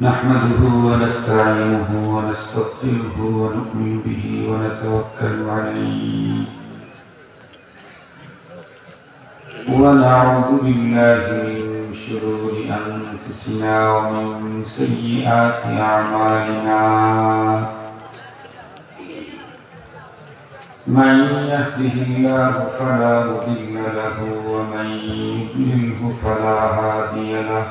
نحمده ونستعينه ونستغفره ونؤمن به ونتوكل عليه ونعوذ بالله من شرور أنفسنا ومن سيئات أعمالنا من يهده الله فلا مضل له ومن يضلله فلا هادي له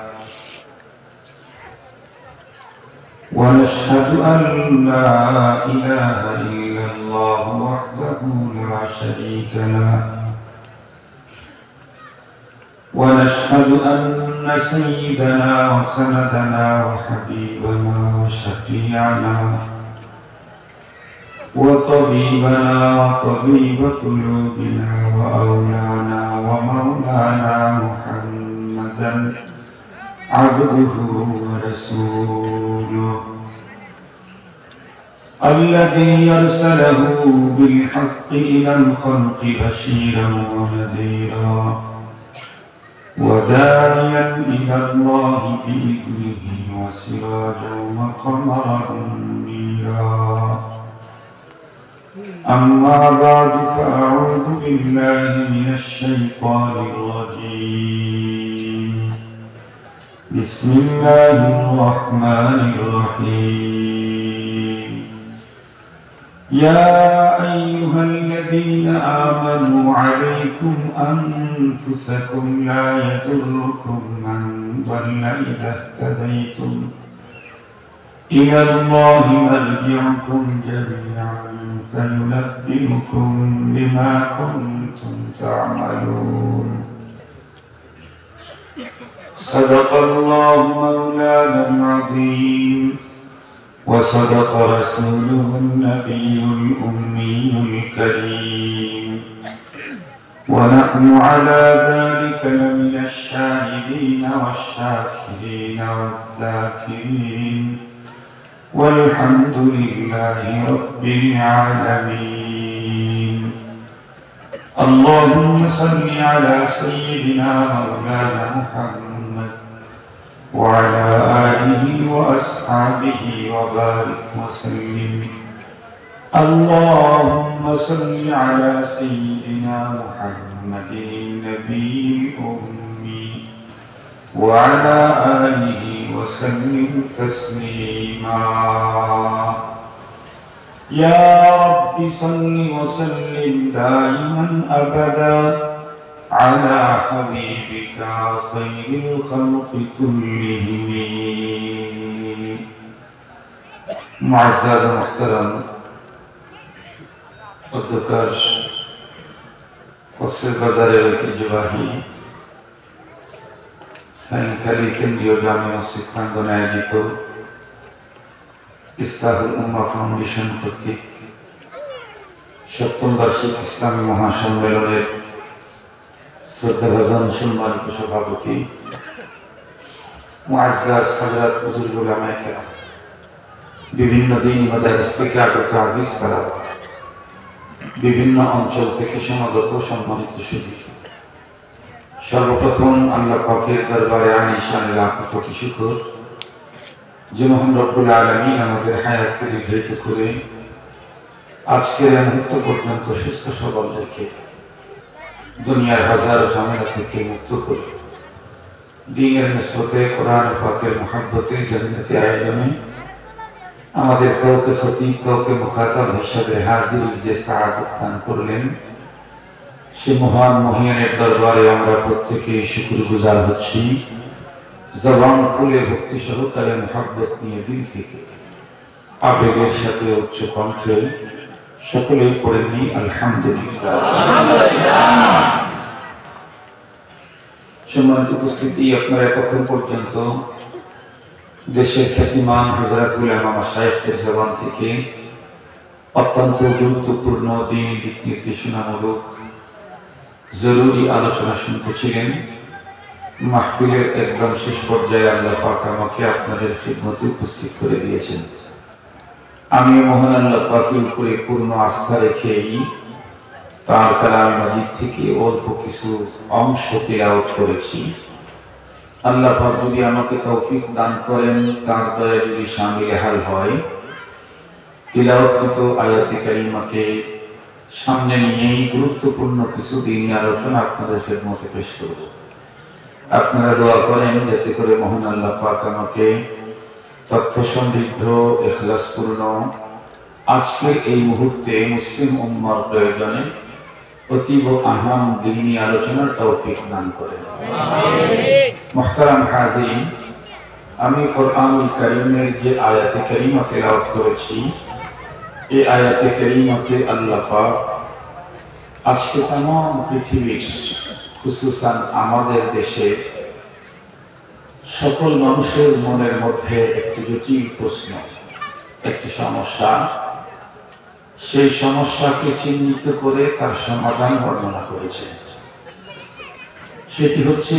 ونشهد أن لا إله إلا الله وحده لا شريك له ونشهد أن سيدنا وسندنا وحبيبنا وشفيعنا وطبيبنا وطبيب قلوبنا وأولانا ومولانا محمدا عبده ورسوله الذي أرسله بالحق إلى الخلق بشيرا ونذيرا وداعيا إلى الله بإذنه وسراجا وقمرا منيرا أما بعد فأعوذ بالله من الشيطان الرجيم بسم الله الرحمن الرحيم يا أيها الذين آمنوا عليكم أنفسكم لا يضركم من ضل إذا اهتديتم إلى الله مرجعكم جميعا فينبئكم بما كنتم تعملون صدق الله مولانا العظيم وصدق رسوله النبي الأمي الكريم ونحن على ذلك لمن الشاهدين والشاكرين والذاكرين والحمد لله رب العالمين اللهم صل على سيدنا مولانا محمد وعلى آله وأصحابه وبارك وسلم اللهم صل على سيدنا محمد النبي الأمي وعلى آله وسلم تسليما يا رب صل وسلم دائما أبدا على حبيبك خير الخلق كلهم معزز محترم অধ্যকার কক্সবাজারের ঐতিহ্যবাহী খালি কেন্দ্রীয় জামে মসজিদ প্রাঙ্গণে আয়োজিত ইসলাহুল উম্মাহ ফাউন্ডেশন কর্তৃক সপ্তম বার্ষিক ইসলামী মহাসম্মেলনের শ্রদ্ধাভাজন সম্মানিত সভাপতি মুআজ্জাজ হযরত বুজুর্গ উলামায়ে কেরাম, বিভিন্ন দ্বীনি মাদারিস থেকে আগত আজিজ তালাবা, বিভিন্ন অঞ্চল থেকে সমাগত সম্মানিত সুধী, সর্বপ্রথম আল্লাহ পাকের দরবারে আনিশান লাখো কোটি শুকর যে মহান রব্বুল আলামিন আমাদের হায়াতকে দীর্ঘায়িত করে আজকের মুহূর্ত পর্যন্ত সুস্থ সবল রেখে দুনিয়ার হাজারো ঝামেলা থেকে মুক্ত করে দ্বীনের নিসবতে কোরআন পাকের মহব্বতে জান্নাতি আয়োজনে আমাদের কাউকে খতিব কাউকে মুখাতাব হিসাবে হাজির যে সাআদত দান করলেন, সে মহান মহিয়ানের দরবারে আমরা প্রত্যেকেই শুকরগুজার হচ্ছি। জবান খুলে ভক্তি সহকারে মহব্বত নিয়ে দিল থেকে আবেগের সাথে উচ্চ কণ্ঠে সকলেই পড়ে নি আলহামদুলিল্লাহ। সম্মানিত উপস্থিতি, আপনারা এতক্ষণ পর্যন্ত দেশের খ্যাতিমান হযরত উলামা মাশায়েখদের জবান থেকে অত্যন্ত গুরুত্বপূর্ণ দ্বীনি দিক নির্দেশনামূলক জরুরি আলোচনা শুনতেছিলেন। মাহফিলের একদম শেষ পর্যায়ে আল্লাহ পাক আমাকে আপনাদের খিদমতে উপস্থিত করে দিয়েছেন। আমি মহান আল্লাহ পাকের উপরে পূর্ণ আস্থা রেখেই তার কালাম মাজিদ থেকে অল্প কিছু অংশ তিলাওয়াত করেছি। আল্লাহ পাক যদি আমাকে তৌফিক দান করেন, তার দয়া যদি শামিলে হাল হয়, তিলাওয়াতকৃত আয়াতে কারিমাকে সামনে নিয়েই গুরুত্বপূর্ণ কিছু দিন আলোচনা আপনাদের খেদমতে পেশ করব। আপনারা দোয়া করেন যাতে করে মহান আল্লাহ পাক আমাকে তথ্য সমৃদ্ধ, ইখলাসপূর্ণ আজকের এই মুহূর্তে মুসলিম উম্মার প্রয়োজনে অতীব আহাম দ্বীনি আলোচনার তৌফিক দান করেন। মুহতারাম হাজিরিন, আমি কোরআনুল কারীমের যে আয়াতে কারিমা তেলাওয়াত করেছি, এই আয়াতে কারিমাতে আল্লাহ পাক আজকে তামাম পৃথিবীর, খুসুসান আমাদের দেশের সকল মানুষের মনের মধ্যে একটি জটিল প্রশ্ন, একটি সমস্যা, সেই সমস্যাকে চিহ্নিত করে তার সমাধান বর্ণনা করেছে। সেটি হচ্ছে,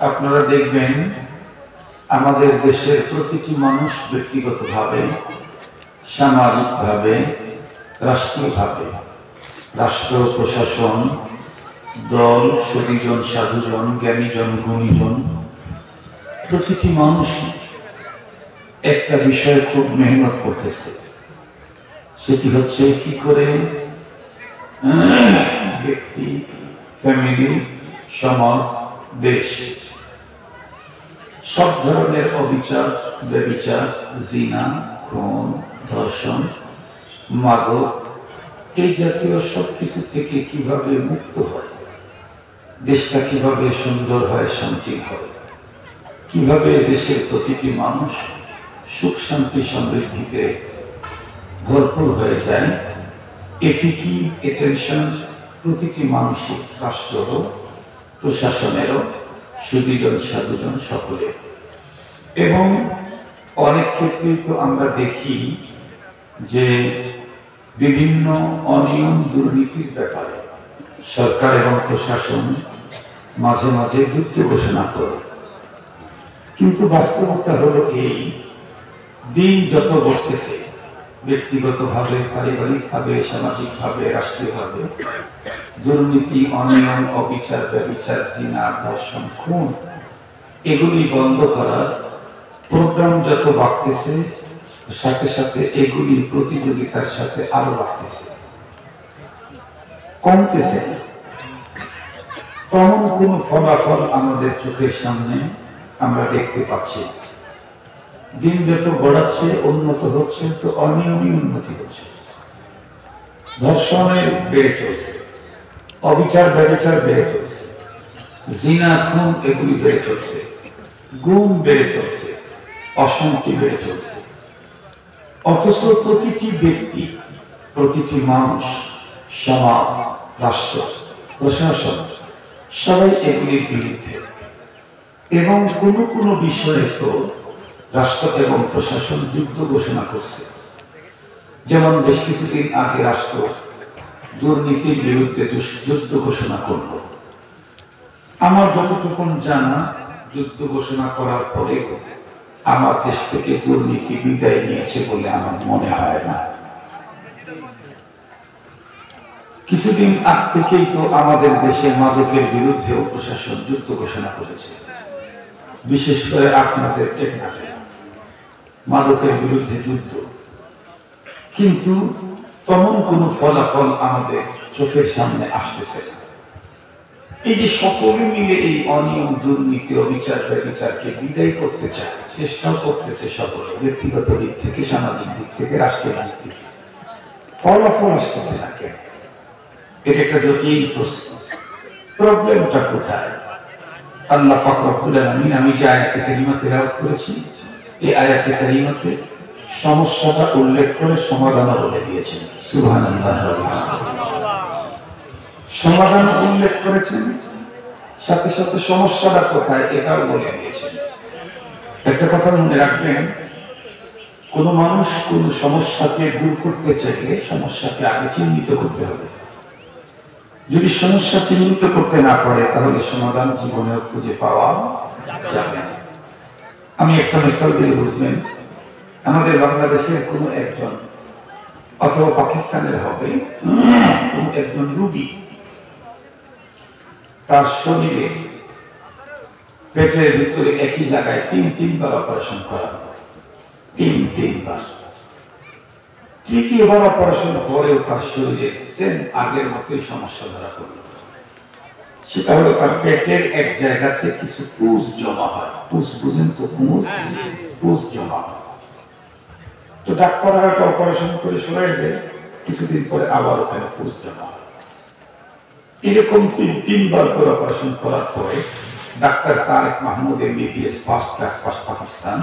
আপনারা দেখবেন আমাদের দেশের প্রতিটি মানুষ ব্যক্তিগতভাবে, সামাজিকভাবে, রাষ্ট্রীয়ভাবে, রাষ্ট্র প্রশাসন, দল, সতীজন, সাধুজন, জ্ঞানীজন, গুণীজন, প্রতিটি মানুষ একটা বিষয়ে খুব মেহনত করতেছে। সেটি হচ্ছে কি করে ব্যক্তি, ফ্যামিলি, সমাজ, দেশ সব ধরনের অবিচার, ব্যভিচার, জিনা, খুন, ধর্ষণ, মাদক, এই জাতীয় সবকিছু থেকে কিভাবে মুক্ত হয়, দেশটা কিভাবে সুন্দর হয়, শান্তি হয়, কিভাবে দেশের প্রতিটি মানুষ সুখ শান্তি সমৃদ্ধিতে ভরপুর হয়ে যায়, এফিকি অ্যাটেনশন প্রতিটি মানসিক রাষ্ট্র, প্রশাসনেরও, সুদীজন, সাধুজন, সকলে। এবং অনেক ক্ষেত্রেই তো আমরা দেখি যে বিভিন্ন অনিয়ম, দুর্নীতির ব্যাপারে সরকার এবং প্রশাসন মাঝে মাঝে যুদ্ধ ঘোষণা করে। কিন্তু বাস্তবতা হলো এই, দিন যত বড়তেছে, ব্যক্তিগতভাবে, পারিবারিকভাবে, সামাজিকভাবে, রাষ্ট্রীয়ভাবে, দুর্নীতি, অনিয়ম, অবিচার, ব্যভিচার, জিনা, ধর্ষণ, খুন এগুলি বন্ধ করার প্রোগ্রাম যত বাড়তেছে, সাথে সাথে এগুলি প্রতিযোগিতার সাথে আরো বাড়তেছে, কমতেছে। তেমন কোন ফলাফল আমাদের চোখের সামনে আমরা দেখতে পাচ্ছি। দিন যত গড়াচ্ছে, উন্নত হচ্ছে, তো অনিয়মই উন্নতি হচ্ছে। ধর্ষণের বেড়ে চলছে, অবিচার ব্যভিচার বেড়ে চলছে, জিনা, খুন এগুলি বেড়ে চলছে, গুম বেড়ে চলছে, অশান্তি বেড়ে চলছে। অথচ প্রতিটি ব্যক্তি, প্রতিটি মানুষ, সমাজ, রাষ্ট্র, প্রশাসন সবাই এগুলির বিরুদ্ধে। এবং কোনো কোনো বিষয়ে তো রাষ্ট্র এবং প্রশাসন যুদ্ধ ঘোষণা করছে। যেমন বেশ কিছুদিন আগে রাষ্ট্র দুর্নীতির বিরুদ্ধে যুদ্ধ ঘোষণা করল। আমার যতটুকু জানা, যুদ্ধ ঘোষণা করার পরে আমার দেশ থেকে দুর্নীতি বিদায় নিয়েছে বলে আমার মনে হয় না। কিছুদিন আগ থেকেই তো আমাদের দেশে মাদকের বিরুদ্ধেও প্রশাসন যুদ্ধ ঘোষণা করেছে। বিশেষ করে আপনাদের টেকনাফে মাদকের বিরুদ্ধে যুদ্ধ, কিন্তু তেমন কোনো ফলাফল আমাদের চোখের সামনে আসতেছে না। এই যে সকলে মিলে এই অনিয়ম, দুর্নীতি, অবিচার, ব্যভিচারকে বিদায় করতে চায়, চেষ্টাও করতেছে সকলে, ব্যক্তিগত দিক থেকে, সামাজিক দিক থেকে, রাষ্ট্রীয় দিক থেকে, ফলাফল আসতেছে না কেন? এটা একটা জটিল প্রশ্ন। প্রবলেমটা কোথায়? আল্লাহ পাক রব্বুল আলামিন, আমি যে আয়াতে কারিমা তেলাওয়াত করেছি, এই আয়াতে কারিমাতে সমস্যাটা উল্লেখ করে সমাধান বলে দিয়েছেন। সুবহানাল্লাহ। সমাধান উল্লেখ করেছেন, সাথে সাথে সমস্যাটা কোথায় এটাও বলে দিয়েছেন। একটা কথা মনে রাখবেন, কোন মানুষ কোন সমস্যাকে দূর করতে চাইলে সমস্যাকে আগে চিহ্নিত করতে হবে। যদি সমস্যা চিহ্নিত করতে না পারে, তাহলে সমাধান জীবনে খুঁজে পাওয়া যাবে না। আমি একটা মিসাল দিয়ে বুঝবেন, আমাদের বাংলাদেশের কোনো একজন অথবা পাকিস্তানের হবে কোন একজন রোগী, তার শরীরে পেটের ভিতরে একই জায়গায় তিনবার অপারেশন করা, তিনবার। তৃতীয়বার অপারেশন করেও তার শরীরে সেম আগের মতোই সমস্যা ধরা পড়ল। সেটা হলো তার পেটের এক জায়গাতে কিছু পুষ জমা হয়। পুষ বুঝেন তো? পুষ জমা হয়। তো ডাক্তাররা একটা অপারেশন করে সরাই দেয়, কিছুদিন পরে আবার ওখানে পুষ জমা হয়। এরকম তিনবার করে অপারেশন করার পরে doctor Tareq Mahmud MBBS first class Pakistan,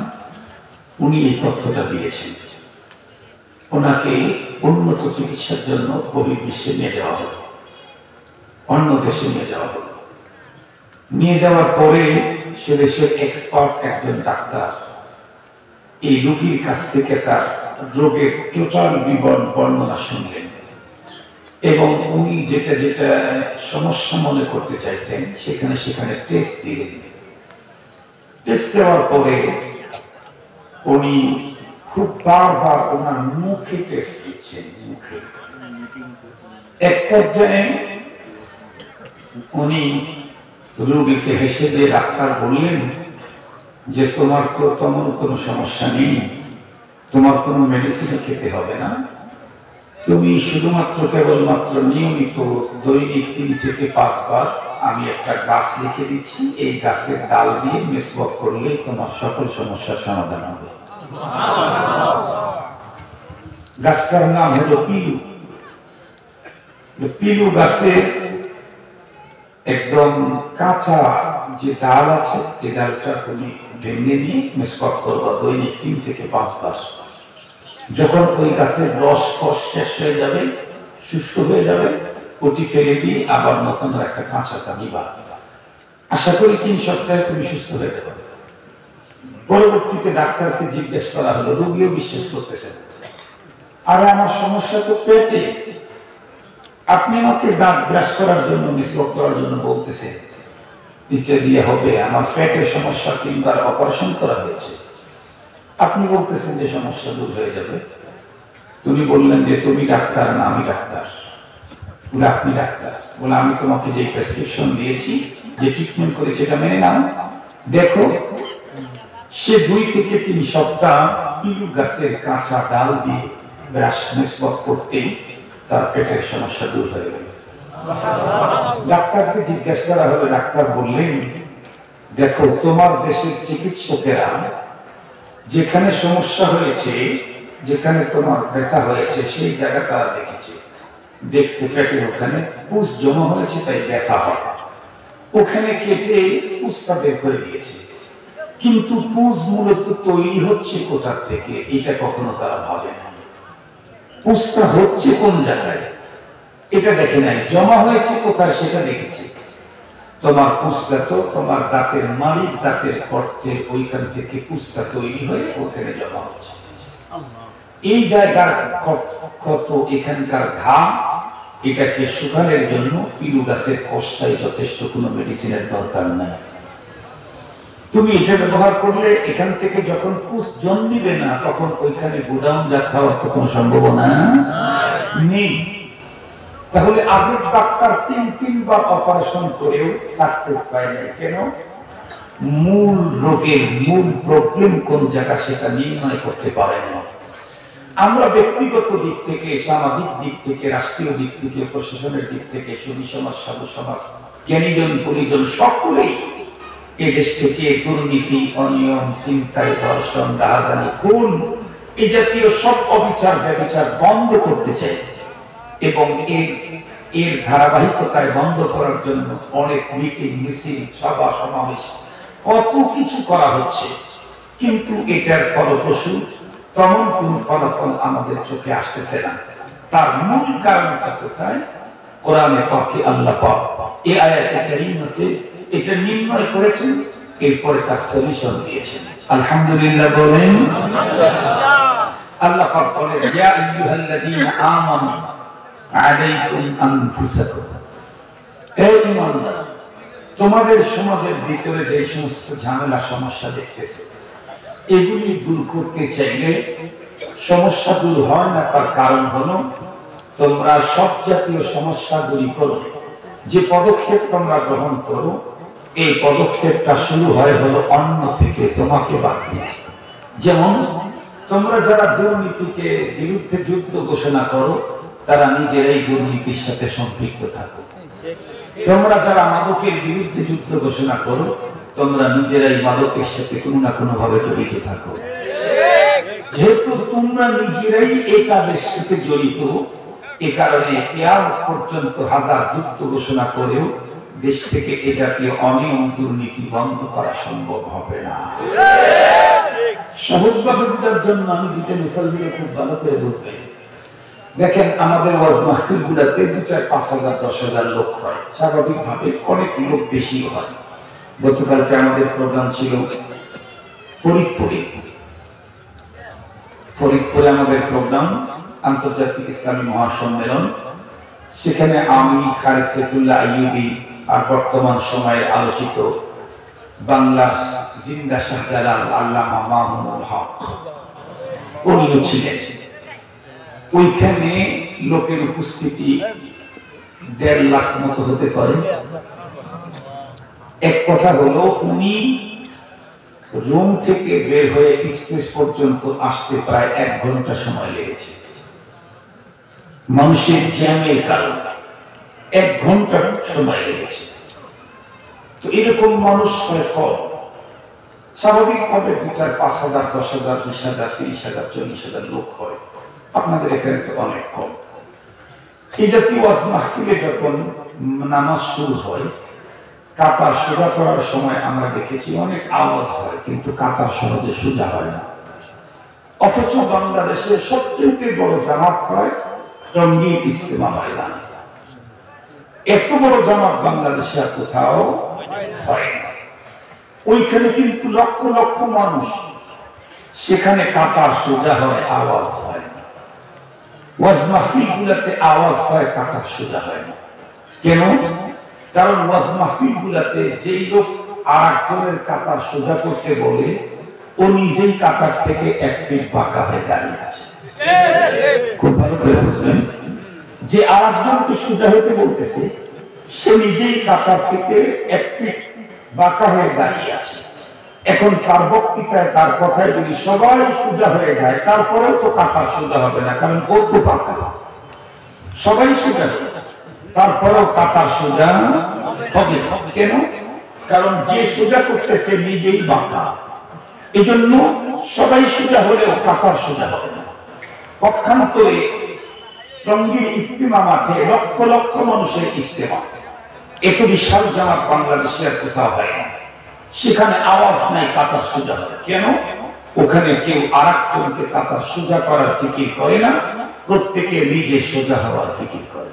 উনি এই তথ্যটা দিয়েছেন। ওনাকে উন্নত চিকিৎসার জন্য বহির্বিশ্বে নিয়ে যাওয়া হলো, অন্য দেশে নিয়ে যাওয়া হলো। নিয়ে যাওয়ার পরে সে দেশের এক্সপার্ট একজন ডাক্তার এই রোগীর কাছ থেকে তার রোগের টোটাল বিবরণ বর্ণনা শুনলেন এবং উনি যেটা যেটা সমস্যা মনে করতে চাইছেন সেখানে টেস্ট দিলেন। টেস্ট দেওয়ার পরে উনি খুব বারবার ওনার মুখে টেস্ট দিচ্ছেন, মুখে। এক পর্যায়ে উনি রোগীকে হেসে দিয়ে ডাক্তার বললেন যে তোমার তো তেমন কোনো সমস্যা নেই, তোমার কোনো মেডিসিন খেতে হবে না, তুমি শুধুমাত্র কেবলমাত্র নিয়মিত দৈনিক 3 থেকে 5 বার আমি একটা গাছ লিখে দিচ্ছি, এই গাছের ডাল দিয়ে মেসওয়াক করলে তোমার সকল সমস্যার সমাধান হবে। গাছটার নাম হলো পিলু। পিলু গাছের একদম কাঁচা যে ডাল আছে, যে ডালটা তুমি ভেঙে নিয়ে মেসওয়াক করবা দৈনিক 3 থেকে 5 বার। যখন ওই গাছের রস শেষ হয়ে যাবে, শুষ্ক হয়ে যাবে, ওটি ফেলে দিয়ে আবার নতুন একটা কাঁচাটা নিবা। আশা করি 3 সপ্তাহে তুমি সুস্থ হয়ে যাবে। পরবর্তীতে ডাক্তারকে জিজ্ঞেস করা হলো, রোগীও বিশ্বাস করতেছে, আরে আমার সমস্যা তো পেটে, আপনি আমাকে দাঁত ব্রাশ করার জন্য মিসওয়াক করার জন্য বলতেছেন, এটা দিয়ে হবে? আমার পেটের সমস্যা 3 বার অপারেশন করা হয়েছে, আপনি বলতেছেন যে সমস্যা দূর হয়ে যাবে। তুমি বললেন যে তুমি ডাক্তার না আমি ডাক্তার। বলে আপনি ডাক্তার? বলে আমি তোমাকে যে প্রেসক্রিপশন দিয়েছি, যে ট্রিটমেন্ট করেছি এটা মেনে নাও। দেখো সে 2 থেকে 3 সপ্তাহ পিলু গাছের কাঁচা ডাল দিয়ে ব্রাশ মেসওয়াক করতেই তার পেটের সমস্যা দূর হয়ে গেল। ডাক্তারকে জিজ্ঞাসা করা হলো, ডাক্তার বললেন দেখো তোমার দেশের চিকিৎসকেরা যেখানে সমস্যা হয়েছে, যেখানে তোমার ব্যথা হয়েছে সেই জায়গা তারা দেখছে পেটের ওখানে পুষ জমা হয়েছে, তাই ব্যথা হয়, ওখানে কেটে পুষটা বের করে দিয়েছে। কিন্তু পুষ মূলত তৈরি হচ্ছে কোথা থেকে এটা কখনো তারা ভাবে না। পুষটা হচ্ছে কোন জায়গায় এটা দেখে নাই, জমা হয়েছে কোথায় সেটা দেখেছে। তোমার পুষটা তো তোমার দাঁতের মাড়ির দাঁতের গর্তে ওইখান থেকে পুষটা তৈরি হয়ে ওখানে জমা হচ্ছে। এই জায়গার ক্ষত, এখানকার ঘাম, এটাকে শুকানোর জন্য পিলু গাছের কোষটাই যথেষ্ট, কোনো মেডিসিনের দরকার নাই। তুমি এটা ব্যবহার করলে এখান থেকে যখন পুষ জন্মিবে না তখন ওইখানে গোডাউন যাত্রা হওয়ার তো কোনো সম্ভাবনা নেই। তাহলে আগের ডাক্তার 3 বার অপারেশন করেও সাকসেস পায় না। কেন? মূল রোগের মূল প্রবলেম কোন জায়গা সেটা নির্ণয় করতে পারে না। আমরা ব্যক্তিগত দিক থেকে, সামাজিক দিক থেকে, রাষ্ট্রীয় দিক থেকে, প্রশাসনের দিক থেকে, সুধী সমাজ, সাধু সমাজ, জ্ঞানীজন, পরিজন সকলেই এদেশ থেকে দুর্নীতি, অনিয়ম, ছিনতাই, ধর্ষণ, রাহাজানি, খুন, এই জাতীয় সব অবিচার ব্যভিচার বন্ধ করতে চাই এবং এর ধারাবাহিকতায় বন্ধ করার জন্য অনেক মিটিং, মিছিল, সভা, সমাবেশ, কত কিছু করা হচ্ছে। কিন্তু এটার ফলপ্রসূ তেমন কোন ফলাফল আমাদের চোখে আসতেছে না। তার মূল কারণটা কোথায়? কোরআনে পাকে আল্লাহ পাক এই আয়াতে কারীমাতে এটা নির্ণয় করেছেন, এরপরে তার সলিউশন দিয়েছেন। আলহামদুলিল্লাহ বলেন। আল্লাহ পাক বলেন, ইয়া আইয়ুহাল্লাযীনা আমানু আলাইকুম আনফুসাকুম, হে ঈমানদার, তোমাদের সমাজের ভিতরে যে সমস্ত ঝামেলা সমস্যা দেখতেছো, এগুলি দূর করতে চাইলে সমস্যা দূর হয় না। তার কারণ হলো তোমরা সব জাতীয় সমস্যা দূর করো, যে পদক্ষেপ তোমরা গ্রহণ করো এই পদক্ষেপটা শুরু হয় হলো অন্য থেকে, তোমাকে বাদ দিয়ে। যেমন তোমরা যারা দুর্নীতিকে বিরুদ্ধে যুদ্ধ ঘোষণা করো, তারা নিজেরাই দুর্নীতির সাথে সম্পৃক্ত থাকো। তোমরা যারা মাদকের বিরুদ্ধে যুদ্ধ ঘোষণা করো, তোমরা নিজেরাই মাদকের সাথে কোনো না কোনো ভাবে জড়িত থাকো। যেহেতু তোমরা নিজেরাই এই কাজের সাথে জড়িত, এ কারণে কিয়ামত পর্যন্ত হাজার যুদ্ধ ঘোষণা করেও দেশ থেকে এ জাতীয় অনিয়ম দুর্নীতি বন্ধ করা সম্ভব হবে না। সহজভাবে বোঝার জন্য আমি দুটো মিসাল দিয়ে খুব ভালো করে বুঝবেন। দেখেন, আমাদের ওয়াজ মাহফিল গুলাতে 2-4-5,000 10,000 লোক হয়, স্বাভাবিকভাবে অনেক লোক বেশি হয়। গতকালকে আমাদের প্রোগ্রাম ছিল ফরিদপুরে আমাদের প্রোগ্রাম আন্তর্জাতিক ইসলামী মহাসম্মেলন। সেখানে আমি খালিদ সাইফুল্লাহ আইয়ুবী আর বর্তমান সময়ে আলোচিত বাংলার জিন্দা শাহজালাল আল্লামা মামুনুল হক উনিও ছিলেন। ওইখানে লোকের উপস্থিতি 1.5 লাখ মতো হতে পারে। এক কথা হলো, উনি রুম থেকে বের হয়ে স্টেজ পর্যন্ত আসতে প্রায় 1 ঘন্টা সময় লেগেছে। মানুষের জ্যামের কারণে 1 ঘন্টা সময় লেগেছে। তো এরকম মানুষ হয় কম। স্বাভাবিকভাবে 2-4-5,000 10,000 20,000 30,000 40,000 লোক হয়। আপনাদের এখানে তো অনেক কম। এই জাতীয় ওয়াজ মাহফিলে যখন নামাজ শুরু হয়, কাতার সোজা করার সময় আমরা দেখেছি অনেক আওয়াজ হয়, কিন্তু কাতার সহজে সোজা হয় না। অথচ বাংলাদেশে সবচেয়ে বড় জামাত হয় টঙ্গী ইজতেমা ময়দানে। এত বড় জামাত বাংলাদেশে আর কোথাও হয় না। ওইখানে কিন্তু লক্ষ লক্ষ মানুষ, সেখানে কাতার সোজা হয়, আওয়াজ হয় না। ওয়াজ মাহফিল গুলাতে আওয়াজ হয়, কাতার সোজা হয় না। কেন? কারণ ওয়াজ মাহফিল গুলাতে যেই লোক আর একজনের কাতার সোজা করতে বলে, ও নিজেই কাতার থেকে 1 ফিট বাঁকা হয়ে দাঁড়িয়ে আছে। খুব ভালো করে বুঝবেন, যে আর একজনকে সোজা হতে বলতেছে, সে নিজেই কাতার থেকে 1 ফিট বাঁকা হয়ে দাঁড়িয়ে আছে। এখন তার বক্তৃতায়, তার কথায় যদি সবাই সোজা হয়ে যায়, তারপরেও তো কাতার সোজা হবে না, কারণ ও তো বাঁকা। সবাই সোজা, তারপরেও কাতার সোজা হবে। কেন? কারণ যে সোজা করতেছে নিজেই বাঁকা। এই জন্য সবাই সোজা হলেও কাতার সোজা হবে না। পক্ষান্তরে টঙ্গীর ইজতেমা মাঠে লক্ষ লক্ষ মানুষের ইজতেমা, এত বিশাল জামাত বাংলাদেশে আর কোথাও হয় না। সেখানে আওয়াজ নাই, কাতার সোজা হয়। কেন? ওখানে কেউ আর একজনকে কাতার সোজা করার ফিকির করে না, প্রত্যেকে নিজে সোজা হওয়ার ফিকির করে।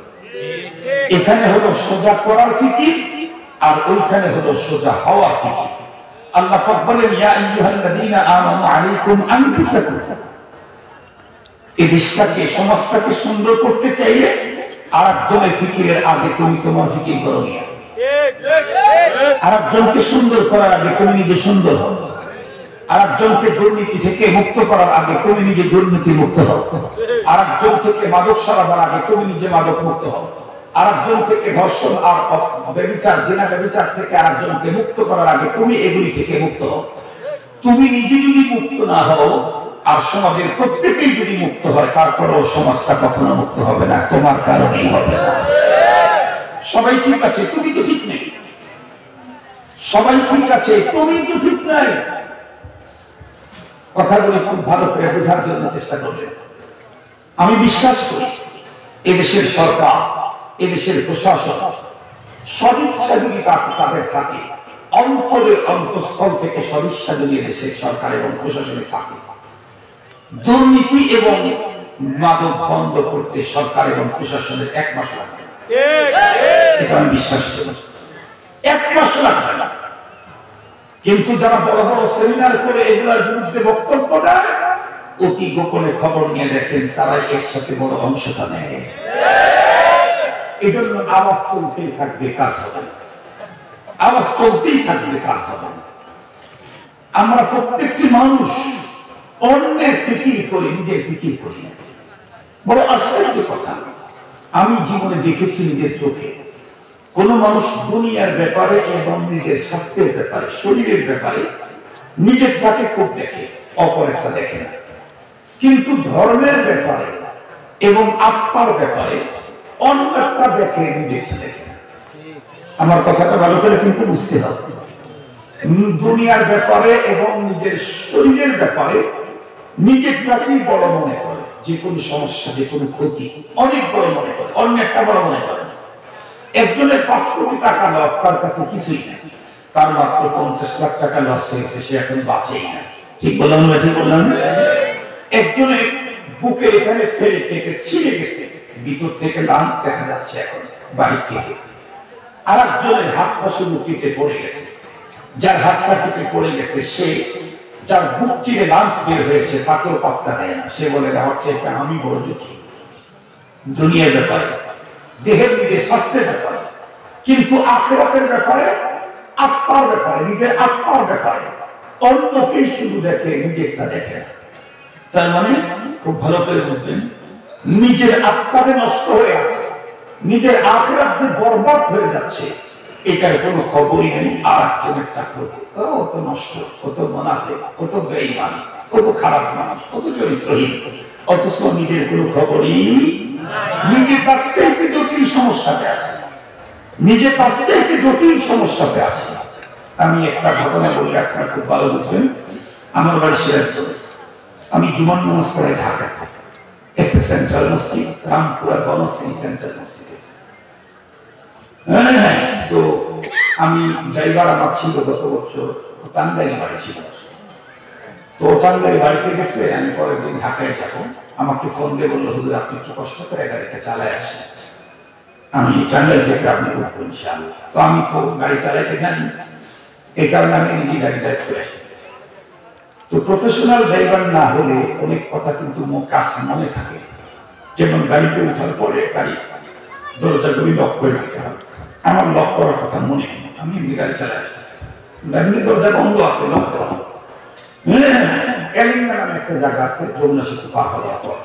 এখানে হলো সোজা করার ফিকির, আর ওইখানে হলো সোজা হওয়ার ফিকির। আল্লাহ পাক বলেন, ইয়া আইয়ুহাল্লাযীনা আমানু আলাইকুম আনফুসাকুম। এই দেশটাকে, সমাজটাকে সুন্দর করতে চাইলে আর একজনের ফিকিরের আগে তুমি তোমার ফিকির করো না। আর একজনকে সুন্দর করার আগে তুমি নিজে সুন্দর হও। আর একজনকে দুর্নীতি থেকে মুক্ত করার আগে তুমি নিজে দুর্নীতি মুক্ত হও। আর একজন থেকে মাদক সরাবার আগে তুমি নিজে মাদক মুক্ত হও। আর একজন থেকে ধর্ষণ আর ব্যভিচার, জিনা ব্যভিচার থেকে আর একজনকে মুক্ত করার আগে তুমি এগুলি থেকে মুক্ত হও। তুমি নিজে যদি মুক্ত না হও, আর সমাজের প্রত্যেকেই যদি মুক্ত হয়, তারপরেও সমাজটা কখনো মুক্ত হবে না, তোমার কারণেই হবে না। সবাই ঠিক আছে, তুমি তো ঠিক নেই। সবাই ঠিক আছে, তুমি তো ঠিক নাই। কথাগুলো খুব ভালো করে বোঝার জন্য চেষ্টা করবেন। আমি বিশ্বাস করি এদেশের সরকার, এদেশের প্রশাসন সদিচ্ছা যদি তাদের থাকে, অন্তরের অন্তঃস্থল থেকে সদিচ্ছা যদি এদেশের সরকার এবং প্রশাসনে থাকে, দুর্নীতি এবং মাদক বন্ধ করতে সরকার এবং প্রশাসনের 1 মাস লাগবে। এটা আমি বিশ্বাস করি, 1 মাস লাগবে না। কিন্তু যারা বড় বড় সেমিনার করে এগুলোর বিরুদ্ধে বক্তব্য দেয়, অতি গোপনে খবর নিয়ে দেখেন তারা এর সাথে বড় অংশটা নেয়। এই জন্য আওয়াজ চলতেই থাকবে, কাজ হবে। আওয়াজ চলতেই থাকবে, কাজ হবে। আমরা প্রত্যেকটি মানুষ অন্যের ফিকির করি, নিজের ফিকির করি না। বড় আশ্চর্য কথা, আমি জীবনে দেখেছি নিজের চোখে কোন মানুষ দুনিয়ার ব্যাপারে এবং নিজের স্বাস্থ্যের ব্যাপারে, শরীরের ব্যাপারে নিজেরটাকে খুব দেখে, অপরেরটা দেখে না। কিন্তু ধর্মের ব্যাপারে এবং আত্মার ব্যাপারে অন্যটা দেখে, নিজেরটা দেখে না। আমার কথাটা ভালো করে কিন্তু বুঝতে হবে। দুনিয়ার ব্যাপারে এবং নিজের শরীরের ব্যাপারে নিজেরটাকেই বড় মনে করে, যে কোনো সমস্যা, যে কোনো ক্ষতি অনেক বড় মনে করে, অন্যেরটা বড় মনে করে। একজনের 5 কোটি টাকা লস, তার কাছে কিছুই না। তার মাত্র 50 লাখ টাকা লস হয়েছে, সে এখন বাঁচেই না। ঠিক বললাম না? ঠিক বললাম না? একজনের বুকে এখানে ফেলে কেটে ছিঁড়ে গেছে, ভিতর থেকে লাঞ্চ দেখা যাচ্ছে এখন বাহির থেকে। আর একজনের হাতটা শুধু কেটে পড়ে গেছে। যার হাতটা কেটে পড়ে গেছে, সে যার বুক চিরে লাঞ্চ বের হয়েছে তাকেও পাত্তা দেয় না। সে বলে হচ্ছে এটা আমি বড় জুটি। দুনিয়ার ব্যাপারে, দেহের নিজের স্বাস্থ্যের ব্যাপারে, কিন্তু আখিরাতের ব্যাপারে, আত্মার ব্যাপারে, নিজের আত্মার ব্যাপারে অন্যকেই শুধু দেখে, নিজেরটা দেখে না। তার মানে খুব ভালো করে বুঝবেন, নিজের আত্মাকে নষ্ট হয়ে আছে, নিজের আখিরাত যে বরবাদ হয়ে যাচ্ছে, এটার কোনো খবরই নেই। আর একজনের চাকরি কত নষ্ট, কত মুনাফিক, কত বেঈমান, কত খারাপ মানুষ, কত চরিত্রহীন, অথচ নিজের কোনো খবরই, নিজে তার চাইতে জটিল সমস্যাতে আছে, নিজে তার চাইতে জটিল সমস্যাতে আছে। আমি একটা ঘটনা বলি, আপনারা খুব ভালো বুঝবেন। আমার বাড়ি সিরাজগঞ্জ, আমি জুমার নামাজ পড়াই ঢাকা, একটা সেন্ট্রাল মসজিদ, রামপুরা বনশ্রী সেন্ট্রাল মসজিদ। তো আমি ড্রাইভার আমার ছিল গত বছর, টাঙ্গাইল বাড়ি ছিল। তো টাঙ্গাইল বাড়িতে গেছে, আমি পরের দিন ঢাকায় যাবো। আমাকে ফোন দিয়ে বললো, হুজুর আপনি একটু কষ্ট করে গাড়িটা চালায় আসেন, আমি টাঙ্গাইল থেকে আপনি বুক করছি। তো আমি তো গাড়ি চালাইতে জানি, এই কারণে আমি নিজে গাড়ি ড্রাইভ করে আসতেছি। তো প্রফেশনাল ড্রাইভার না হলে অনেক কথা কিন্তু কাজ মনে থাকে। যেমন গাড়িতে উঠার পরে গাড়ি দরজাগুলি লক করে রাখতে হবে। আমার লক করার কথা মনে নেই, আমি এমনি গাড়ি চালাই আসতেছি, গাড়ির দরজা বন্ধ আছে, লক করা। এলিঙ্গা নামে একটা জায়গা আছে, যমুনা সেতু পার হওয়ার পর।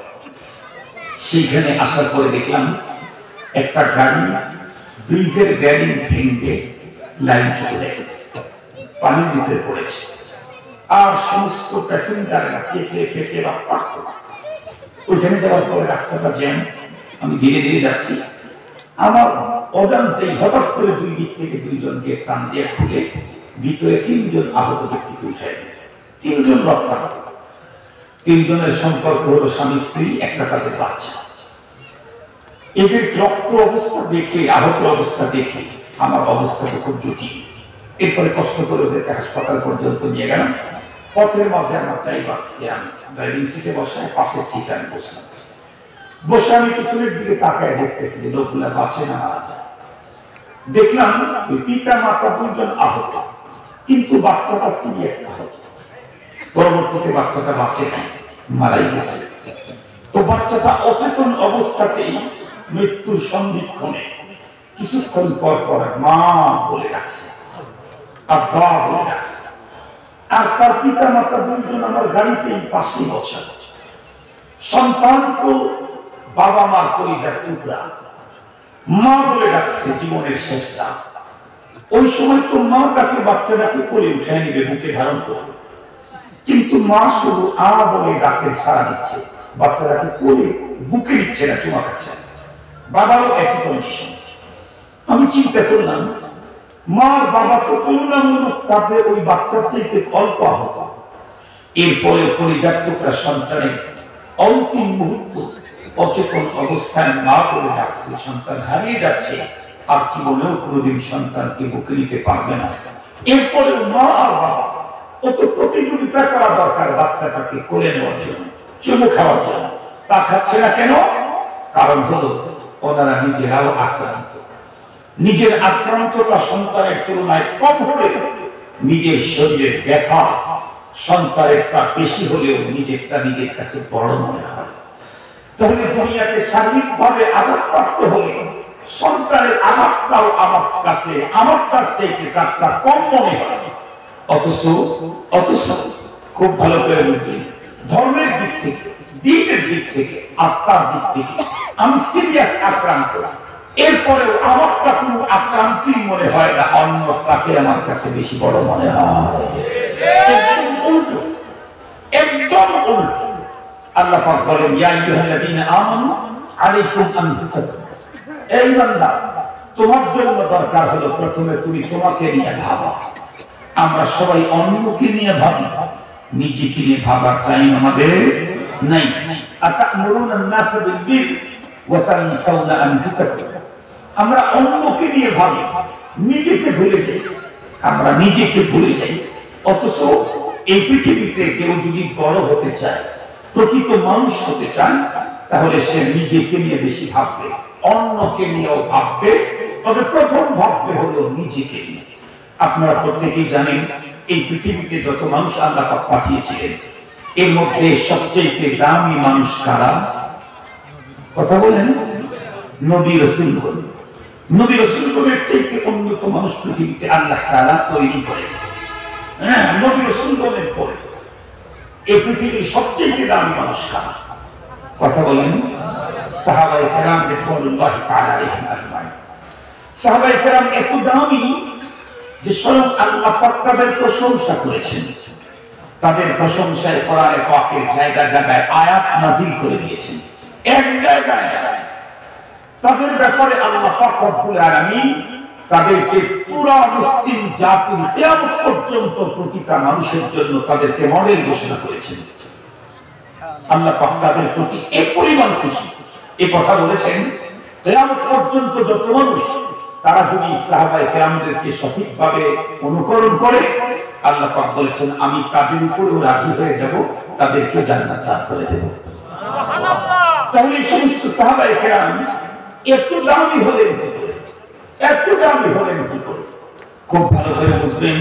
সেইখানে আসার পরে দেখলাম একটা গাড়ি ব্রিজের রেলিং ভেঙে লাইন চলে গেছে, পানির ভিতরে পড়েছে। আর সমস্ত প্যাসেঞ্জাররা কেটে ফেটে রক্তাক্ত। ওইখানে যাওয়ার পরে রাস্তাটা জ্যাম, আমি ধীরে ধীরে যাচ্ছি। আমার অজান্তেই হঠাৎ করে দুই দিক থেকে দুইজনকে টান দিয়ে খুলে ভিতরে 3 জন আহত ব্যক্তিকে উঠাই দিল। 3 জন রক্তাক্ত। 3 জনের সম্পর্ক হলো স্বামী স্ত্রী, একটা তাদের বাচ্চা। এদের রক্ত অবস্থা দেখে, আহত অবস্থা দেখে আমার অবস্থা তো খুব জটিল। এরপরে কষ্ট করে ওদেরকে হাসপাতাল পর্যন্ত নিয়ে গেলাম। পথের মাঝে আমার ড্রাইভারকে আমি ড্রাইভিং সিটে বসায়, পাশের সিটে আমি বসলাম। বসে আমি পিছনের দিকে তাকায় দেখতেছি যে লোকগুলা বাঁচে না মারা যায়। দেখলাম ওই পিতা মাতা 2 জন আহত, কিন্তু বাচ্চাটা সিরিয়াস আহত। পরবর্তীতে বাচ্চাটা বাঁচে নাই, মারাই গেছে। তো বাচ্চাটা অচেতন অবস্থাতেই মৃত্যুর সন্ধিক্ষণে কিছুক্ষণ পর পর মা বলে ডাকছে, আব্বা বলে ডাকছে। আর তার পিতা মাতা 2 জন আমার গাড়িতেই পাশেই বসা। সন্তান তো বাবা মার কলিজার টুকরা, মা বলে ডাকছে জীবনের শেষ ডাক। ওই সময় তো মা তাকে বাচ্চাটাকে কোলে উঠে নিবে, বুকে ধারণ করবে, কিন্তু মা শুধু আ বলে ডাকের সাড়া দিচ্ছে, বাচ্চাটাকে কোলে বুকে নিচ্ছে না, চুমা খাচ্ছে। বাবারও একই কন্ডিশন। আমি চিন্তা করলাম, মার বাবা তো তুলনামূলক তাতে ওই বাচ্চার চাইতে অল্প আহত, এরপরে কলিজার টুকরা সন্তানের অন্তিম মুহূর্ত অচেতন অবস্থায় মা বলে ডাকছে, সন্তান হারিয়ে যাচ্ছে, আর জীবনেও কোনোদিন সন্তানকে বুকে নিতে পারবে না। এরপরে মা আর বাবা কত প্রতিযোগিতা করা দরকার বাচ্চাটাকে কোলে নেওয়ার জন্য, চুমু খাওয়ার জন্য। তা খাচ্ছে না কেন? কারণ হলো ওনারা নিজেরাও আক্রান্ত। নিজের আক্রান্ততা সন্তানের তুলনায় কম হলে নিজের শরীরের ব্যথা সন্তানেরটা বেশি হলেও নিজেরটা নিজের কাছে বড় মনে হয়। তাহলে দুনিয়াতে শারীরিকভাবে আঘাতপ্রাপ্ত হলে সন্তানের আঘাতটাও আমার কাছে আমারটার চাইতে তারটা কম মনে হয়। অথচ খুব ভালো করে বুঝবেন, ধর্মের দিক থেকে, দিনের দিক থেকে, আত্মার দিক থেকে আমি সিরিয়াস আক্রান্ত, এরপরেও আমারটা কোনো আক্রান্তি মনে হয় না, অন্যটাকে আমার কাছে বেশি বড় মনে হয়। একদম উল্টো, একদম উল্টো। আল্লাহ পাক বলেন, ইয়া আইয়ুহাল্লাযীনা আমানু আলাইকুম আনফুসাকুম, এই বান্দা তোমার জন্য দরকার হলো প্রথমে তুমি তোমাকে নিয়ে ভাবা। আমরা সবাই অন্যকে নিয়ে ভাবি, নিজেকে নিয়ে ভাবার টাইম আমাদের নাই। আতা'মুরুনা আন-নাসা বিল-বির ওয়া তানসাউনা আনফুসাকুম, আমরা অন্যকে নিয়ে ভাবি, নিজেকে ভুলে যাই। আমরা নিজেকে ভুলে যাই। অথচ এই পৃথিবীতে কেউ যদি বড় হতে চায়, প্রকৃত মানুষ হতে চায়, তাহলে সে নিজেকে নিয়ে বেশি ভাববে, অন্যকে নিয়েও ভাববে, তবে প্রথম ভাববে হলো নিজেকে নিয়ে। আপনারা প্রত্যেকেই জানেন, এই পৃথিবীতে যত মানুষ আল্লাহ পাক পাঠিয়েছিলেন, এর মধ্যে সবচেয়ে দামি মানুষ কারা? কথা বলেন। নবী রাসূলগণ। নবী রাসূলগণের থেকে উন্নত মানুষ পৃথিবীতে আল্লাহ তাআলা তৈরি করেন। হ্যাঁ, নবী রাসূলগণের পরে এই পৃথিবীর সবচেয়ে দামি মানুষ কারা? কথা বলেন। সাহাবায়ে কেরাম রাদিয়াল্লাহু তাআলা আলাইহিম আজমাইন। সাহাবায়ে কেরাম এত দামি যে স্বয়ং আল্লাহ পাক তাদের প্রশংসা করেছেন। তাদের প্রশংসায় কোরআনে পাকের জায়গা জায়গায় আয়াত নাযিল করে দিয়েছেন। এক জায়গায় তাদের ব্যাপারে আল্লাহ পাক রব্বুল আলামিন তাদেরকে পুরা মুসলিম জাতির কিয়ামত পর্যন্ত প্রতিটা মানুষের জন্য তাদেরকে মডেল ঘোষণা করেছেন। আল্লাহ পাক তাদের প্রতি এক পরিমাণ খুশি, এই কথা বলেছেন, কিয়ামত পর্যন্ত যত মানুষ তারা যদি সাহাবায়ে কেরামদেরকে সঠিকভাবে অনুকরণ করে, আল্লাহ পাক বলেছেন আমি তাদের উপরেও রাজি হয়ে যাব, তাদেরকে জান্নাত দান করে দেব। সুবহানাল্লাহ। তাহলে এই সমস্ত সাহাবায়ে কেরাম এত দামি হলেন কি করে? এত দামি হলেন কি করে? খুব ভালো করে বুঝবেন,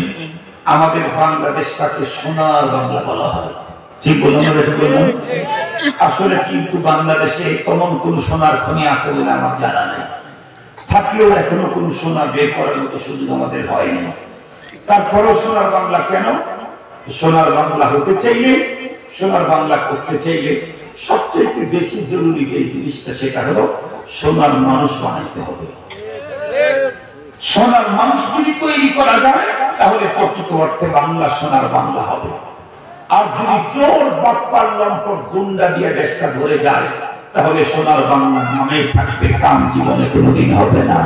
আমাদের বাংলাদেশটাকে সোনার বাংলা বলা হয়, ঠিক বললাম? আসলে কিন্তু বাংলাদেশে তেমন কোন সোনার খনি আছে বলে আমার জানা নেই। থাকলেও এখনো কোন সোনা বের করার মতো সুযোগ আমাদের হয়নি। তারপরও সোনার বাংলা কেন? সোনার বাংলা হতে চাইলে, সোনার বাংলা করতে চাইলে সবচেয়ে বেশি জরুরি যে জিনিসটা, সেটা হলো সোনার মানুষ বানাইতে হবে। সোনার মানুষ যদি তৈরি করা যায়, তাহলে প্রকৃত অর্থে বাংলা সোনার বাংলা হবে। আর যদি চোর বাটপার লম্পট গুন্ডা দিয়ে দেশটা ভরে যায়, তাহলে সোনার বাংলা নামেই থাকবে, কাম জীবনে কোনোদিন হবে না।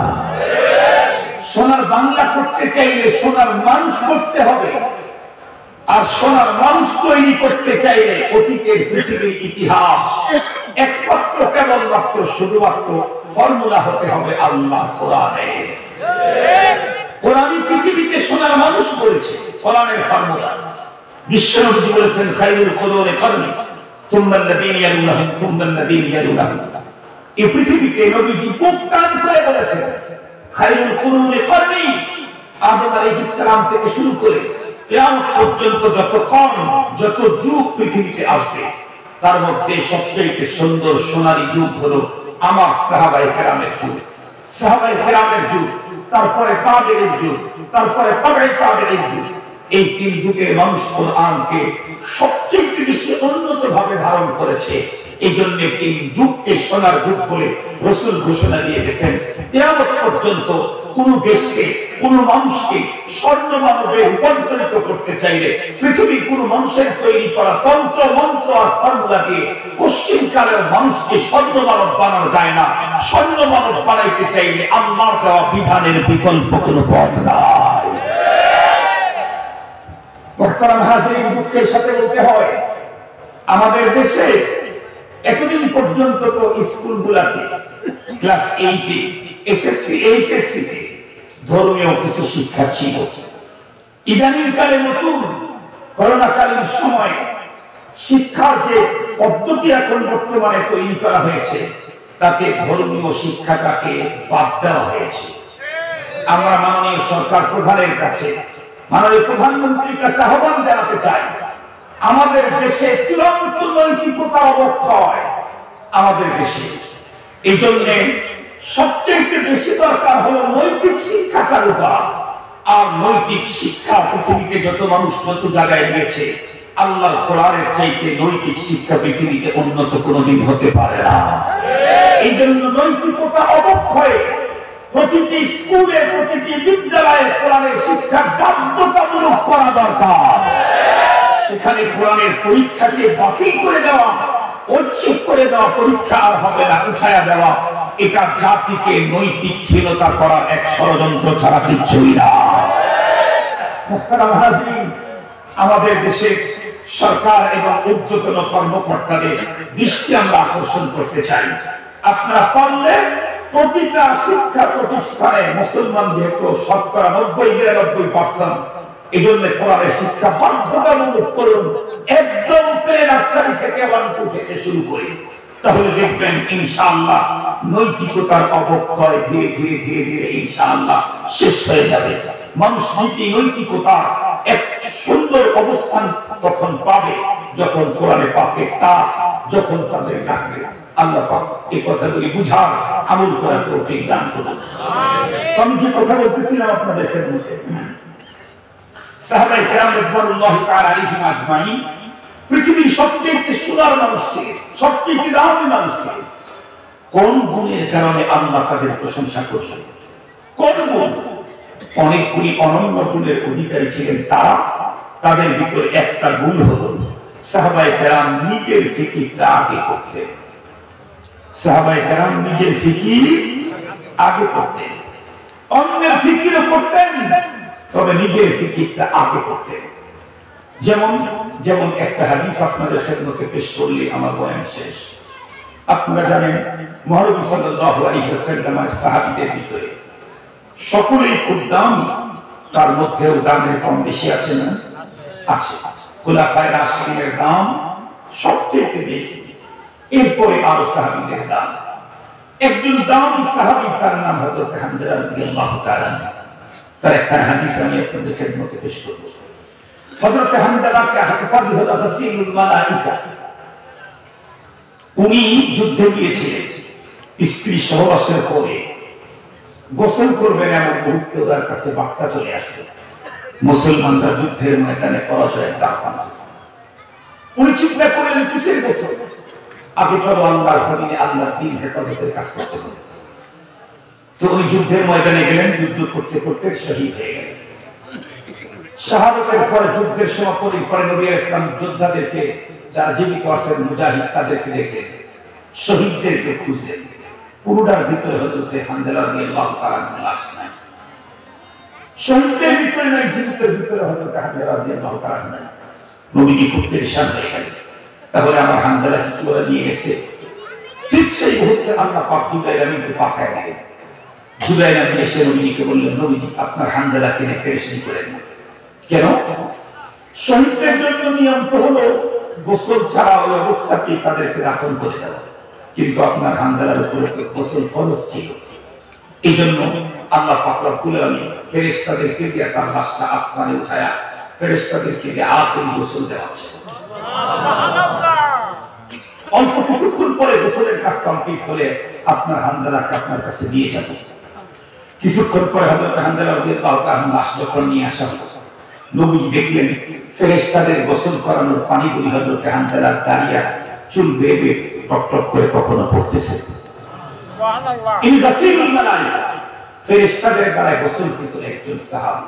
সোনার বাংলা করতে চাইলে সোনার মানুষ করতে হবে। আর সোনার মানুষ তৈরি করতে চাইলে অতীতের পৃথিবীর ইতিহাস একমাত্র কেবলমাত্র শুধুমাত্র ফর্মুলা হতে হবে আল্লাহ কোরআনে। কোরআনই পৃথিবীতে সোনার মানুষ করেছে, কোরআনের ফর্মুলা। বিশ্বনবী বলেছেন, খায়রুল কুরুনি কারনি সুম্মা আল্লাযীনা ইয়ালুনাহুম সুম্মা আল্লাযীনা ইয়ালুনাহুম। এই পৃথিবীতে নবীজি বুক টান করে বলেছেন, খায়রুল কুরুনি কারনি, আদম আলাইহিস সালাম থেকে শুরু করে কিয়ামত পর্যন্ত যত কর্ম, যত যুগ পৃথিবীতে আসবে, তার মধ্যে সবচেয়ে সুন্দর সোনালী যুগ হলো আমার সাহাবায়ে কেরামের যুগ। সাহাবায়ে কেরামের যুগ, তারপরে তাবেঈর যুগ, তারপরে তাবেঈ তাবেঈর যুগ। এই তিন যুগের মানুষ কোরআনকে সবচেয়ে বেশি উন্নত ভাবে ধারণ করেছে। এই জন্য তিন যুগকে সোনার যুগ বলে রাসূল ঘোষণা দিয়ে গেছেন। কিয়ামত পর্যন্ত কোন দেশকে, কোন মানুষকে স্বর্ণ মানবে রূপান্তরিত করতে চাইলে পৃথিবীর কোন মানুষের তৈরি করা তন্ত্র মন্ত্র আর ফর্মুলা দিয়ে পশ্চিমকালের মানুষকে স্বর্ণ মানব বানানো যায় না। স্বর্ণ মানব বানাইতে চাইলে আল্লাহর দেওয়া বিধানের বিকল্প কোনো পথ নাই। মুহতারাম হাজিরিন, দুঃখের সাথে বলতে হয়, আমাদের দেশে এতদিন পর্যন্ত তো স্কুলগুলোতে ক্লাস 8 এসএসসি এইচএসসি ধর্মীয় কিছু শিক্ষা ছিল। ইদানিং কালে নতুন করোনাকালীন সময় শিক্ষার যে পদ্ধতি এখন বর্তমানে তৈরি করা হয়েছে, তাতে ধর্মীয় শিক্ষাটাকে বাদ দেওয়া হয়েছে। আমরা মাননীয় সরকার প্রধানের কাছে, মাননীয় প্রধানমন্ত্রীর কাছে আহ্বান জানাতে চাই, আমাদের দেশে চূড়ান্ত নৈতিকতা অবক্ষয় আমাদের দেশে। এই জন্য সবচেয়ে বেশি দরকার হলো নৈতিক শিক্ষা চালু করা। আর নৈতিক শিক্ষা পৃথিবীতে যত মানুষ যত জায়গায় দিয়েছে, আল্লাহর কোরআনের চাইতে নৈতিক শিক্ষা পৃথিবীতে উন্নত কোনোদিন হতে পারে না। এই জন্য নৈতিকতা অবক্ষয়ে প্রতিটি স্কুলে প্রতিটি বিদ্যালয়ে কোরআনের শিক্ষা বাধ্যতামূলক করা দরকার। সেখানে কোরআনের পরীক্ষাকে বাতিল করে দেওয়া, ঐচ্ছিক করে দেওয়া, পরীক্ষা আর হবে না, উঠায়া দেওয়া, এটা জাতিকে নৈতিকহীনতা করার এক ষড়যন্ত্র ছাড়া কিছুই না। মুহতারাম হাজিরিন, আমাদের দেশে সরকার এবং ঊর্ধ্বতন কর্মকর্তাদের দৃষ্টি আমরা আকর্ষণ করতে চাই। আপনারা পারলে প্রতিটা শিক্ষা প্রতিষ্ঠানে মুসলমান যেহেতু শতকরা 90-92%, এই জন্য কোরআনের শিক্ষা বাধ্যতামূলক করুন, একদম নার্সারি থেকে 1 2 থেকে শুরু করে। তাহলে দেখবেন ইনশাআল্লাহ নৈতিকতার অবক্ষয় ধীরে ধীরে ধীরে ধীরে ইনশাআল্লাহ শেষ হয়ে যাবে। মানুষ নৈতিকতা এক সুন্দর অবস্থান তখন পাবে যখন কোরআনে পাকে কাজ যখন তাদের লাগবে। আল্লাহ পাক এই কথাগুলি বুঝার আমল করার তৌফিক দান করুন। আমি যে কথা বলতেছিলাম আপনাদের সামনে, সাহাবায়ে কেরাম রাদিয়াল্লাহু তাআলা আলাইহিম আজমাইন পৃথিবীর সবচেয়ে সুন্দর মানুষ ছিলেন, সবচেয়ে দামি মানুষ ছিলেন। কোন গুণের কারণে আল্লাহ তাদের প্রশংসা করলেন? কোন গুণ? অনেকগুলি অনন্য গুণের অধিকারী ছিলেন তারা। তাদের ভিতরে একটা গুণ হলো সাহাবায়ে কেরাম নিজের ফিকিরটা আগে করতেন। সাহাবায়ে কেরাম নিজের ফিকির আগে করতেন, অন্যের ফিকিরও করতেন, তবে নিজের ফিকিরটা আগে করতেন। যেমন একটা হাদিস আপনাদের খেদমতে পেশ করলে আমার বয়ান শেষ। আপনারা জানেন মুহাম্মদ সাল্লাল্লাহু আলাইহি ওয়াসাল্লামের সাহাবীদের ভিতরে সকলেই খুব দামি, তার মধ্যেও দামের কম বেশি আছে না? আছে। খুলাফায়ে রাশিদিনের দাম সবচেয়ে বেশি, এরপরে আরো সাহাবীদের দাম। একজন দামি সাহাবী, তার নাম হযরত হামজা রাদিয়াল্লাহু তাআলা। তার একটা হাদিস আমি আপনাদের খেদমতে পেশ করব। হযরত হামজাকে হাফাজ হলো গাসিলুল মালাইকা। উনি যুদ্ধে গিয়েছিলেন, স্ত্রী সহবাসের পরে গোসল করবেন এমন মুহূর্তে ওনার কাছে বার্তা চলে আসলো মুসলমানরা যুদ্ধের ময়দানে পরাজয়ের দ্বার প্রান্তে। উনি চিন্তা করলেন কিসের গোসল? আগে চলো আল্লাহর জমিনে আল্লাহর দ্বীন হেফাজতের কাজ করতে হবে। তো উনি যুদ্ধের ময়দানে গেলেন, যুদ্ধ করতে করতে শহীদ হয়ে গেলেন। শাহাদাতের পরে যুদ্ধের সমাপনী পরে নবী আলাইহিস সালাম যোদ্ধাদেরকে, যারা জীবিত আছেন মুজাহিদ, তাদেরকে দেখলেন, শহীদদেরকে খুঁজলেন। পুরোটার ভিতরে হযরত হামজা রাদিয়াল্লাহু তাআলা লাশ নাই। শহীদদের ভিতরে নাই, জীবিতের ভিতরে হযরত হামজা রাদিয়াল্লাহু তাআলা নাই। নবীজি খুব পেরেশান হয়ে গেলেন। তাহলে আমার হামজাকে কি করে নিয়ে গেছে? ঠিক সেই মুহূর্তে আল্লাহ পাক জিবরাইল আমিনকে পাঠায় দিলেন। জিবরাইল আমিন এসে নবীজিকে বললেন, নবীজি আপনার হামজাকে নিয়ে পেরেশানি করেন না। কেন? শহীদদের জন্য নিয়ম তো হলো গোসল ছাড়া ওই অবস্থাতেই তাদেরকে দাফন করে দেওয়া, কিন্তু আপনার হামজার উপরে গোসল ফরজ ছিল। এই জন্য আল্লাহ পাক রব্বুল আলামিন ফেরেশতাদেরকে দিয়ে তার লাশটা আসমানে উঠায়া ফেরেশতাদেরকে দিয়ে আখির গোসল দেওয়াচ্ছে। অল্প কিছুক্ষণ পরে গোসলের কাজ কমপ্লিট হলে আপনার হামজাকে আপনার কাছে দিয়ে যাবে। কিছুক্ষণ পরে হযরত হামজা রাদিয়াল্লাহু তাআলা লাশ যখন নিয়ে আসা হলো, নবীজি দেখলেন ফেরেশতাদের গোসল করানোর পানিগুলি হযরত হামজার দাঁড়িয়ে চুল বেয়ে বেয়ে টপ টপ করে তখনো পড়তেছে। সুবহানাল্লাহ। ইনি গাসিলুল মালাইকা, ফেরেশতাদের দ্বারা গোসলকৃত একজন সাহাবী।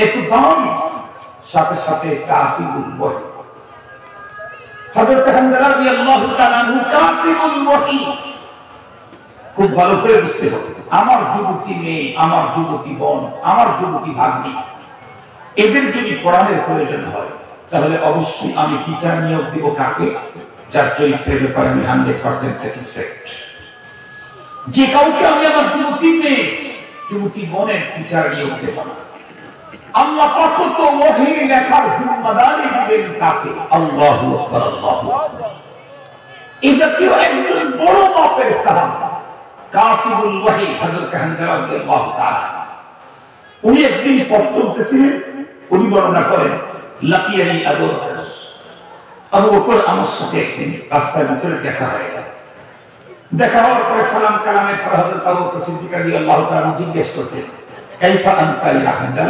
এত দামি, সাথে সাথে কাতিবুল ওয়াহী। হযরত হামজা রাদিয়াল্লাহু তাআলা কাতিবুল ওয়াহী। খুব ভালো করে বুঝতে হবে, আমার যুবতী মেয়ে, আমার যুবতী বোন, আমার যুবতী ভাগ্নি, এদের যদি কোরআনের প্রয়োজন হয় তাহলে অবশ্যই আমি টিচার নিয়োগ দিব কাকে? যার চরিত্রের ব্যাপারে আমি 100% স্যাটিসফাইড। যে কাউকে আমি আমার যুবতী মেয়ে, যুবতী বোনের টিচার নিয়োগ দেব না। আল্লাহ পাক তো ওহী লেখার জিম্মাদারি দিবেন কাকে? আল্লাহু আকবার, আল্লাহু আকবার। এটা কি একজন বড় মাপের সাহাবী কাতিবুল ওহী হযরত হামজা রাদিয়াল্লাহু তাআলা। উনি একদিন পথ চলতেছিলেন, উনি বর্ণনা করেন, লাকিয়ানি আবু বকর। আবু বকর আমার সাথে একদিন রাস্তার ভিতরে দেখা হয়ে গেল। দেখা হওয়ার পরে সালাম কালামের পর হযরত আবু বকর সিদ্দিক রাদিয়াল্লাহু তাআলা জিজ্ঞেস করছেন, কাইফা আনতা ইয়া হামজা?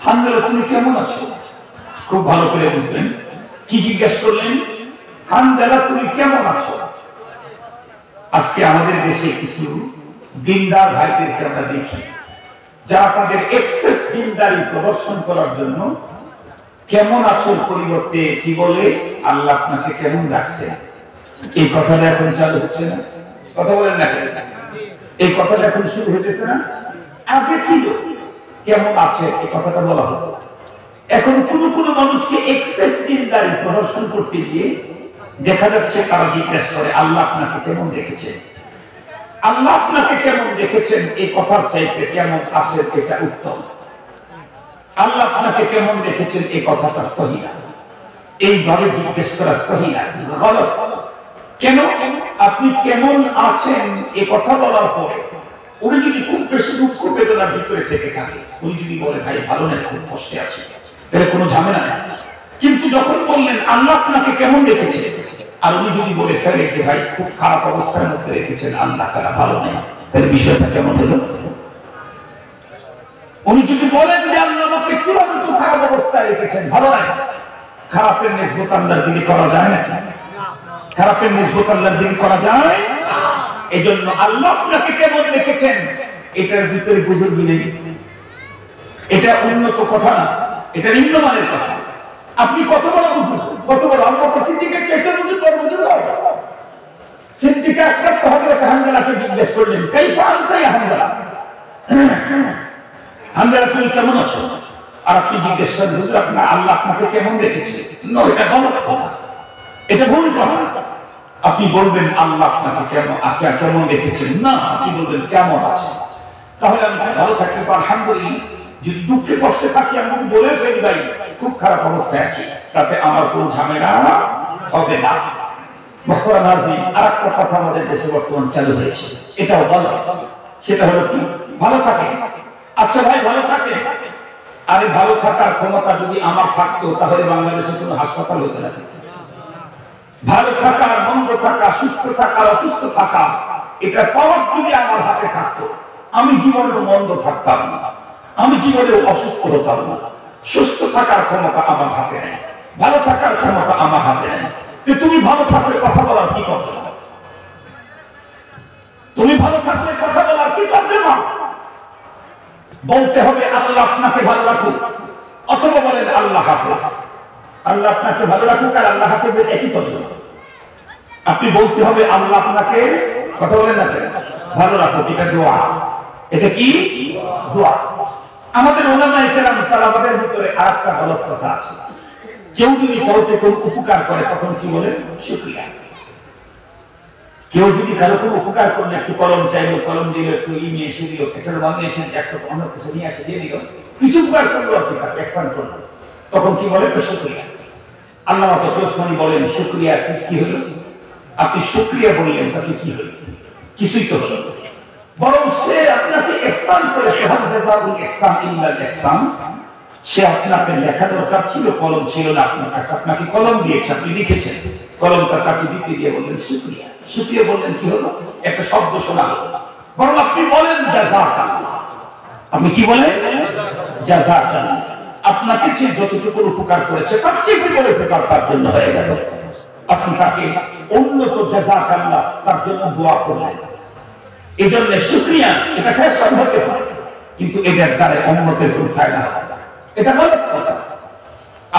হামজা তুমি কেমন আছো? খুব ভালো করে বুঝবেন কি জিজ্ঞেস করলেন? হানজালা তুমি কেমন আছো? আজকে আমাদের দেশে কিছু দিনদার ভাইদেরকে আমরা দেখি যারা তাদের এক্সেস দিনদারি প্রদর্শন করার জন্য কেমন আছো পরিবর্তে কি বলে, আল্লাহ আপনাকে কেমন রাখছে। এই কথাটা এখন চালু হচ্ছে না? কথা বলেন না? এই কথাটা এখন শুরু হয়েছে না? আগে ছিল কেমন আছে এই কথাটা বলা হতো। এখন কোন কোন মানুষকে এক্সেস দিনদারি প্রদর্শন করতে গিয়ে দেখা যাচ্ছে তারা জিজ্ঞেস করে আল্লাহ আপনাকে কেমন দেখেছেন। আল্লাহ আপনাকে কেমন দেখেছেন এই কথার চাইতে কেমন আছেন এটা উত্তম। আল্লাহ আপনাকে কেমন দেখেছেন এই কথাটা সহি না, এইভাবে জিজ্ঞেস করা সহি না, গলত। কেন? আপনি কেমন আছেন এই কথা বলার পরে উনি যদি খুব বেশি দুঃখ বেদনার ভিতরে থেকে থাকে, উনি যদি বলে ভাই ভালো নেই খুব কষ্টে আছে, তাহলে কোনো ঝামেলা নেই। কিন্তু যখন বললেন আল্লাহ আপনাকে কেমন রেখেছে, আর উনি যদি বলে ফেলে যে ভাই খুব খারাপ অবস্থার মধ্যে রেখেছেন, আল্লাহ তারা ভালো নেই, তাহলে বিষয়টা কেমন হলো? উনি যদি বলেন যে আল্লাহ আমাকে কিভাবে খুব খারাপ অবস্থায় রেখেছেন, ভালো নাই, খারাপের নিসবত আল্লাহর দিকে করা যায় না? খারাপের নিসবত আল্লাহর দিকে করা যায়? এই জন্য আল্লাহ আপনাকে কেমন রেখেছেন এটার ভিতরে বুজুর্গি নেই, এটা উন্নত কথা না, এটা নিম্নমানের কথা। আপনি কত বড় বুঝুন, কত বড় আল্লাহ সিদ্দিকের চাইতে বুঝুন, বড় বুঝুন। সিদ্দিক আকবর হযরত হানজালাকে জিজ্ঞেস করলেন কাইফা আনতা ইয়া হানজালা, হানজালা তুমি কেমন আছো? আর আপনি জিজ্ঞেস করেন হুজুর আপনার আল্লাহ আপনাকে কেমন রেখেছে। না, এটা গলত কথা, এটা ভুল কথা। আপনি বলবেন আল্লাহ আপনাকে কেমন রেখেছেন না, আপনি বলবেন কেমন আছে। তাহলে আমি ভালো থাকি তো আলহামদুলিল্লাহ, যদি দুঃখে কষ্টে থাকি আমি বলে ফেলি ভাই খুব খারাপ অবস্থায় আছি, তাতে আমার কোনো ঝামেলা হবে না। আর একটা কথা আমাদের দেশে বর্তমান চালু হয়েছে, এটাও ভালো। সেটা হলো কি, ভালো থাকে। আচ্ছা ভাই ভালো থাকে, আরে ভালো থাকার ক্ষমতা যদি আমার থাকতো তাহলে বাংলাদেশে কোনো হাসপাতাল হতো না। ভালো থাকা, মন্দ থাকা, সুস্থ থাকা, অসুস্থ থাকা, এটা পাওয়ার যদি আমার হাতে থাকতো আমি জীবনে মন্দ থাকতাম না, আমি জীবনে অসুস্থ হতাম না। সুস্থ থাকার ক্ষমতা আমার হাতে নেই, ভালো থাকার ক্ষমতা আমার হাতে নেই। তুমি ভালো থাকলে কথা বলার কি করতে না? তুমি ভালো থাকলে কথা বলার কি করতে না? বলতে হবে আল্লাহ আপনাকে ভালো রাখুক, অথবা বলেন আল্লাহ হাফেজ। আল্লাহ আপনাকে ভালো রাখুক আর আল্লাহ হাফেজের একই তর্জমা। আপনি বলতে হবে আল্লাহ আপনাকে, কথা বলেন না ভালো রাখুক, এটা দোয়া। এটা কি দোয়া? আমাদের ওলামায়ে কেরাম তালাবাদের ভিতরে আরেকটা গলত কথা আছে, কেউ যদি কাউকে কোনো উপকার করে তখন কি বলে শুকরিয়া। কেউ যদি কারো কোনো উপকার করলে, একটু কলম চাইলো, কলম দিল, একটু নিয়ে এসে দিল, একটা বাল নিয়ে এসে 100 অন্য কিছু নিয়ে এসে দিয়ে দিল, কিছু উপকার করলো আপনি তাকে এক্সপ্যান্ড করলো, তখন কি বলে শুকরিয়া। আল্লামা তকী ওসমানী বলেন শুকরিয়া কি হলো? আপনি শুকরিয়া বললেন তাতে কি হলো? কিছুই তো হলো, বরং সে আপনাকে এক্সপ্যান্ড করে, সে আপনাকে লেখা দরকার ছিল, কলম ছিল না আপনার কাছে, আপনাকে কলম দিয়েছে, আপনি লিখেছেন, কলমটা তাকে দিতে দিয়ে বললেন শুকরিয়া। শুকরিয়া বললেন কি হলো? একটা শব্দ শোনা হলো, বরং আপনি বলেন জাযাকাল্লাহ। আপনি কি বলেন? জাযাকাল্লাহ। আপনাকে যে যতটুকু উপকার করেছে তার চেয়ে বড় উপকার তার জন্য হয়ে গেল, আপনি তাকে উন্নত জাযাকাল্লাহ তার জন্য দোয়া করলেন। এই জন্য শুকরিয়া এটা ফেসাদ হতে পারে, কিন্তু এটার দ্বারা উম্মতের কোনো ফায়দা হবে না, এটা গলত কথা।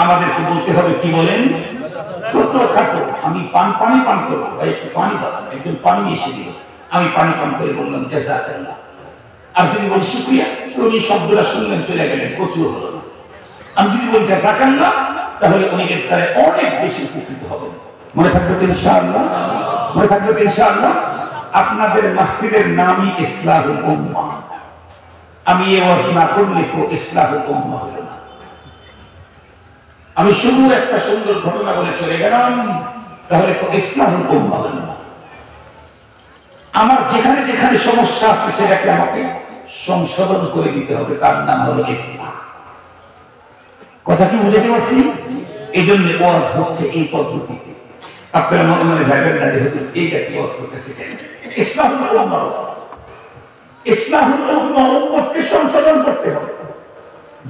আমাদেরকে বলতে হবে কি বলেন, ছোট খাটো আমি পানি পান করবো, ভাই একটু পানি দাও, একজন পানি এসে দিল, আমি পানি পান করে বললাম জাযাকাল্লাহ। আর যদি বলি শুকরিয়া, তো উনি শব্দটা শুনলেন চলে গেলেন, কচু হলো না। আমি যদি বলি জাযাকাল্লাহ, তাহলে উনি এর দ্বারা অনেক বেশি উপকৃত হবেন। মনে থাকবে তো ইনশাআল্লাহ? মনে থাকবে তো ইনশাআল্লাহ? আপনাদের মাহফিলের নামই ইসলাহুল উম্মাহ। আমি এই ওয়াজ না করলে তো ইসলাহুল উম্মাহ হলো না। আমি শুধু একটা সুন্দর ঘটনা বলে চলে গেলাম, তাহলে তো ইসলাহুল উম্মাহ হলো না। আমার যেখানে যেখানে সমস্যা আছে সেটাকে আমাকে সংশোধন করে দিতে হবে, তার নাম হলো ইসলাহ। কথা কি বুঝতে পারছি? এই জন্য ওয়াজ হচ্ছে এই পদ্ধতিতে। আপনারা মনে মনে ভাবেন না যেহেতু এই জাতীয় ওয়াজ করতেছে কেন? ইসলাহুল উম্মাহ, ইসলাহুল উম্মাহ, উম্মতকে সংশোধন করতে হবে।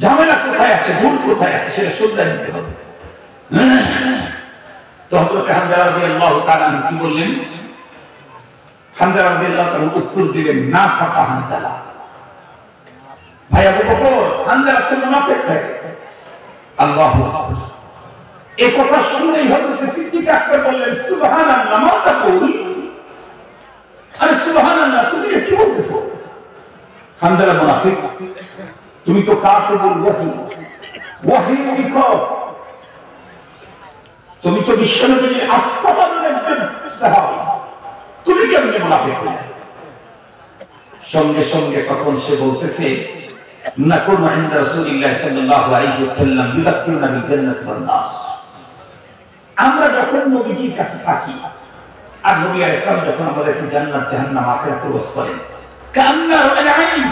ঝামেলা কোথায় আছে, ভুল কোথায় আছে সেটা শুধরে দিতে হবে। তো হযরত হানজালা রাদিয়াল্লাহু তাআলা কি বললেন? হানজালা রাদিয়াল্লাহু তাআলা উত্তর দিলেন, না ফাকা হানজালা। ভাই আবু বকর, হানজালা তো মুনাফিক হয়ে গেছে। আল্লাহু আকবার। এই কথা শুনেই হযরত সিদ্দিক আকবর বললেন, সুবহানাল্লাহ, মা তাকুল? আরে সুবহানাল্লাহ, তুমি কি বলতেছো? হানজালা মুনাফিক? তুমি তো কাতিবুল ওয়াহি, ওয়াহি লিখো। তুমি তো বিশ্বনবীর আস্থাবানের একজন সাহাবী, তুমি কেমনে মুনাফিক হলে? সঙ্গে সঙ্গে তখন সে বলতেছে, নাকুনু ইনদা রাসূলিল্লাহ সাল্লাল্লাহু আলাইহি ওয়াসাল্লাম ইউযাক্কিরুনা বিল জান্নাতি ওয়ান নাস। আমরা যখন নবীজির কাছে থাকি আর নবী আলাইহিস সালাম যখন আমাদেরকে জান্নাত জাহান্নাম আখিরাতের ওয়াজ করেন, কান্না আলাইহিম,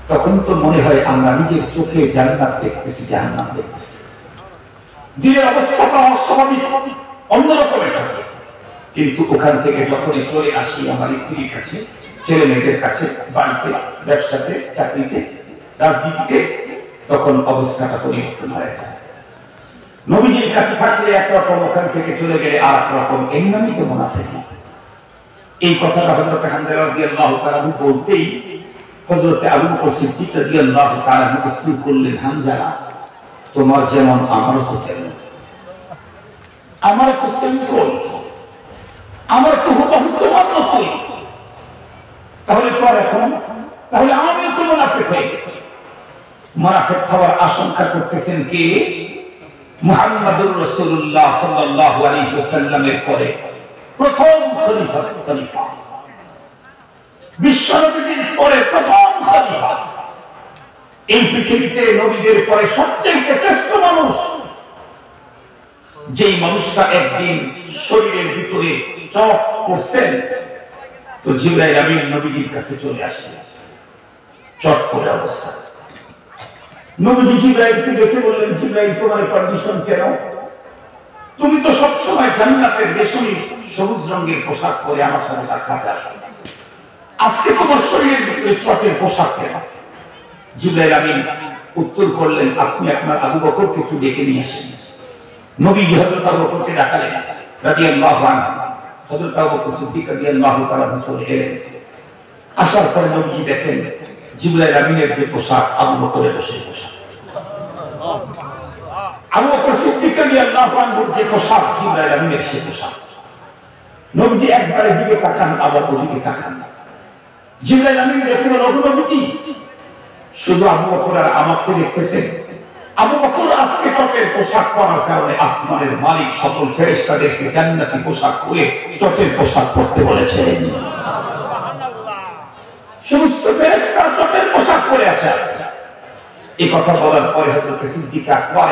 তখন তো মনে হয় আমরা নিজের চোখে জান্নাত দেখতেছি, জাহান্নাম দেখতেছি। দিনের অবস্থাটা অস্বাভাবিক, অন্যরকমের থাকে। কিন্তু ওখান থেকে যখনই চলে আসি আমার স্ত্রীর কাছে, ছেলে মেয়েদের কাছে, বাড়িতে, ব্যবসাতে, চাকরিতে, রাজনীতিতে, তখন অবস্থাটা পরিবর্তন হয়ে যায়। নবীজির কাছে থাকলে একরকম, ওখান থেকে চলে গেলে আর এক রকম। এর নামই তো মুনাফিকি। এই কথাটা হযরত হানজালা রাদিয়াল্লাহু তাআলা বলতেই হযরত আবু বকর সিদ্দিক রাদিয়াল্লাহু তাআলা উত্তর করলেন, হানজালা, তোমার যেমন আমারও তো তেমন। আমারও তো সিম্পল, আমার তো হুবহু তোমার মতোই। তাহলে তো আর এখন, তাহলে আমিও তো মুনাফিক হয়ে গেছি। মুনাফিক হওয়ার আশঙ্কা করতেছেন কে? মুহাম্মাদুর রাসূলুল্লাহ সাল্লাল্লাহু আলাইহি ওয়াসাল্লামের পরে প্রথম খলিফা, বিশ্বনবীর পরে প্রথম খলিফা। এই পৃথিবীতে নবীদের পরে সবচেয়ে শ্রেষ্ঠ মানুষ, যেই মানুষটা একদিন শরীরের ভিতরে চক করছেন, তো জিবরাইল আমিন নবীজির কাছে চলে আসে চট করে অবস্থা। নবীজি জিবরাইলকে দেখে বললেন, জিবরাইল, তোমার কন্ডিশন কেন? তুমি তো সবসময় জান্নাতের রেশমি সবুজ রঙের পোশাক পরে আমার সাথে সাক্ষাতে আসো, আজকে তোমার শরীরের ভিতরে চটের পোশাক কেন? জিবরাইল আমিন উত্তর করলেন, আপনি আপনার আবু বকরকে একটু ডেকে নিয়ে আসেন। নবীজি হযরত আবু বকরকে ডাকালেন রাদিয়াল্লাহু আনহু। হযরত আবু বকর সিদ্দিক রাদিয়াল্লাহু তাআলা চলে এলেন। আসার পরে নবীজি দেখেন জিবরাইল আমিনের যে পোশাক, আবু বকরের সেই পোশাক। আবু বকর সিদ্দিক রাদিয়াল্লাহু আনহুর যে পোশাক, জিবরাইল আমিনের সেই পোশাক। নবীজি একবারে দিকে তাকান, আবার ওদিকে তাকান। জিবরাইল আমিন দেখে বলল, নবীজি, শুধু আবু বকর আর আমাকে দেখতেছেন? আবু বকর আজকে চটের পোশাক পরার কারণে আসমানের মালিক সকল ফেরেশতাদেরকে জান্নাতি পোশাক পরে চটের পোশাক পরতে বলেছেন। সমস্ত ফেরেশতারা চটের পোশাক পরে আছে। এই কথা বলার পরে হযরত সিদ্দিক আকবর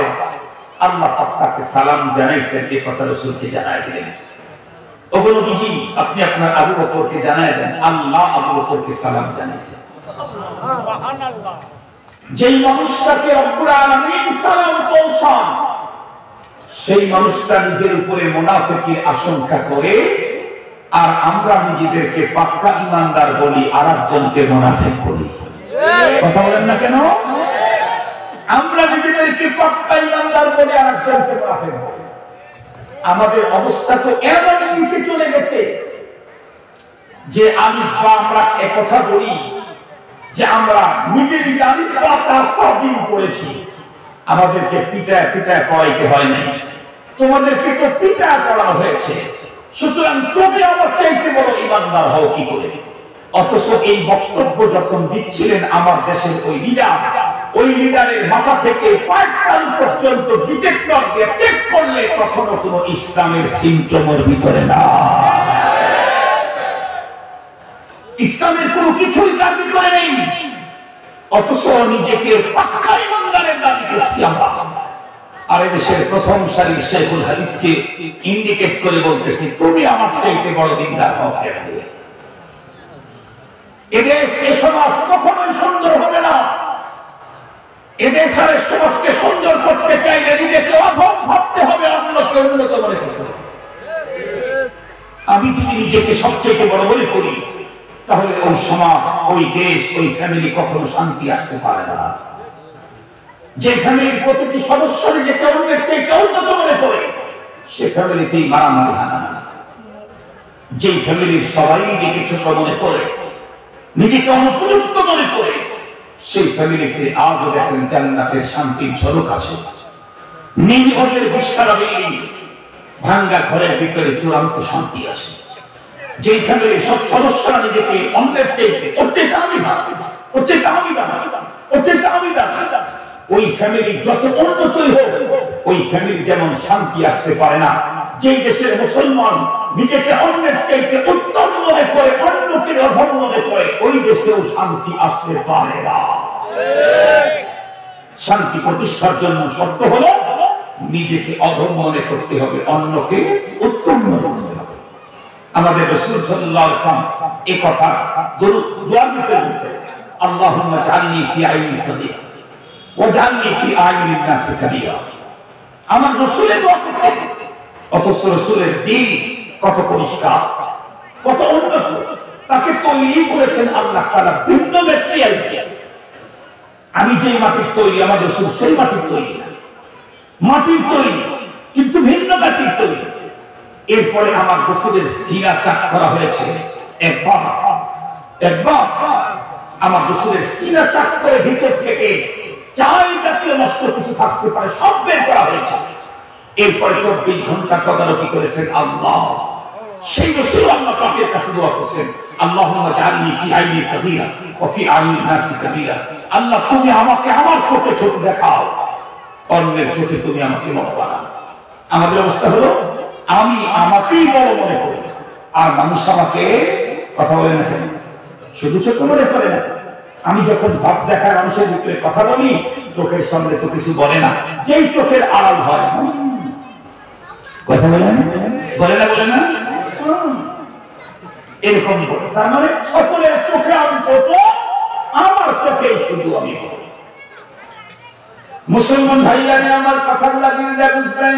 আল্লাহ তাআলাকে সালাম জানাইছেন। এই কথা রাসূলকে জানায় দিলেন, ওগো নবীজি, আপনি আপনার আবু বকরকে জানায় দেন, আল্লাহ আবু বকরকে সালাম জানাইছেন। সুবহানাল্লাহ। যেই মানুষটাকে রব্বুল আলামিন সালাম পৌঁছান, সেই মানুষটা নিজের উপরে মুনাফিকের আশঙ্কা করে, আর আমরা নিজেদেরকে পাক্কা ঈমানদার বলি, আরেকজনকে মুনাফিক বলি। কথা বলেন না কেন? আমরা নিজেদেরকে পাক্কা ঈমানদার বলি, আরেকজনকে মুনাফিক বলি। আমাদের অবস্থা তো এমন নিচে চলে গেছে যে আমরা একথা বলি যে আমরা নিজে নিজে স্বাধীন করেছি, আমাদেরকে পিটায় পিটায় করাইতে হয় নাই, তোমাদেরকে তো পিটায় করানো হয়েছে, সুতরাং তুমি আমার চাইতে বড় ঈমানদার হও কি করে? অথচ এই বক্তব্য যখন দিচ্ছিলেন আমার দেশের ওই লিডার, ওই লিডারের মাথা থেকে পায়খান পর্যন্ত ডিটেক্টর দিয়ে চেক করলে কখনো কোনো ইসলামের সিমটমের ভিতরে না, ইসলামের কোনো কিছুই তার ভিতরে নেই। অথচ নিজেকে পাক্কা ঈমানদারের দাবি করছি আমরা। আর এদেশের প্রথম সারির শেখুল হাদিসকে ইন্ডিকেট করে বলতেছি, তুমি আমার চাইতে বড় দিনদার হও। এদেশ, এ সমাজ কখনোই সুন্দর হবে না। এদেশের সমাজকে সুন্দর করতে চাইলে নিজেকে অধম ভাবতে হবে, অন্যকে উন্নত মনে করতে হবে। আমি যদি নিজেকে সবচেয়ে বড় বলে করি, তাহলে ওই সমাজ, ওই দেশ, ওই ফ্যামিলি কখনো শান্তি আসতে পারে না। যে ফ্যামিলির প্রতিটি সদস্য নিজেকে অন্যের চাইতে উন্নত মনে করে, সে ফ্যামিলিতেই মারামারি হানাহানি। যে ফ্যামিলির সবাই নিজেকে ছোট মনে করে, নিজেকে অনুপযুক্ত মনে করে, সেই ফ্যামিলিতে আজও দেখেন জান্নাতের শান্তির ঝলক আছে। নির্ভরের বিস্তারা বিল্ডিং, ভাঙ্গা ঘরের ভিতরে চূড়ান্ত শান্তি আছে। যে ফ্যামিলির সব সদস্যরা নিজেকে অন্যের চাইতে ওর চাইতে আমি দামি, ওর চাইতে আমি দামি, ওর চাইতে আমি দামি, ওই ফ্যামিলি যত উন্নতই হোক, ওই ফ্যামিলি যেমন শান্তি আসতে পারে না। যে দেশের মুসলমান নিজেকে অন্যের চাইতে উত্তম মনে করে, অন্যকে অধম মনে করে, ওই দেশেও শান্তি আসতে পারে না। শান্তি প্রতিষ্ঠার জন্য শর্ত হলো নিজেকে অধম মনে করতে হবে, অন্যকে উত্তম মনে করতে হবে। আমাদের রাসূল সাল্লাল্লাহু আলাইহি ওয়াসাল্লাম এই কথা দোয়ার ভিতরে বলেছেন, আল্লাহুম্মা জাআলনি ফি আইনি সাদিক ওয়া জাআলনি ফি আইনিন নাস কাবীরা। আমার রাসূলের দোয়া করতেন, অথচ রাসূলের দিন কত পরিষ্কার, কত উন্নত। তাকে তৈরি করেছেন আল্লাহ তাআলা ভিন্ন ম্যাটেরিয়াল দিয়ে। আমি যে মাটির তৈরি, আমার রাসূল সেই মাটির তৈরি না, মাটির তৈরি কিন্তু ভিন্ন মাটির তৈরি। এরপরে আমার রাসূলের সিনা চাক করা হয়েছে একবার আমার রাসূলের সিনা চাক করে ভিতর থেকে চাই জাতীয় নষ্ট কিছু থাকতে পারে সব বের করা হয়েছে। এরপরে 24 ঘন্টা তদারকি করেছেন আল্লাহ। সেই রাসূল আল্লাহ পাকের কাছে দোয়া করছেন, আল্লাহুম্মা জাআলনি ফি আইনি সাগীরা ওয়া ফি আইনিন নাস কাবীরা। আল্লাহ তুমি আমাকে আমার চোখে ছোট দেখাও, অন্যের চোখে তুমি আমাকে বড় বানাও। আমাদের অবস্থা হলো আমি আমাকেই বড় মনে করি, আর মানুষ আমাকে কথা বলে না কেন, শুধু ছোট মনে করে না। আমি যখন ভাব দেখার মানুষের ভিতরে কথা বলি, চোখের সামনে তো কিছু বলে না, যেই চোখের আড়াল হয় কথা বলে না, বলে না, বলে না, এরকম বলে। তার মানে সকলের চোখে আমি ছোট, আমার চোখে শুধু আমি বড়। মুসলমান ভাইরা আমার কথাগুলা দিলে বুঝবেন,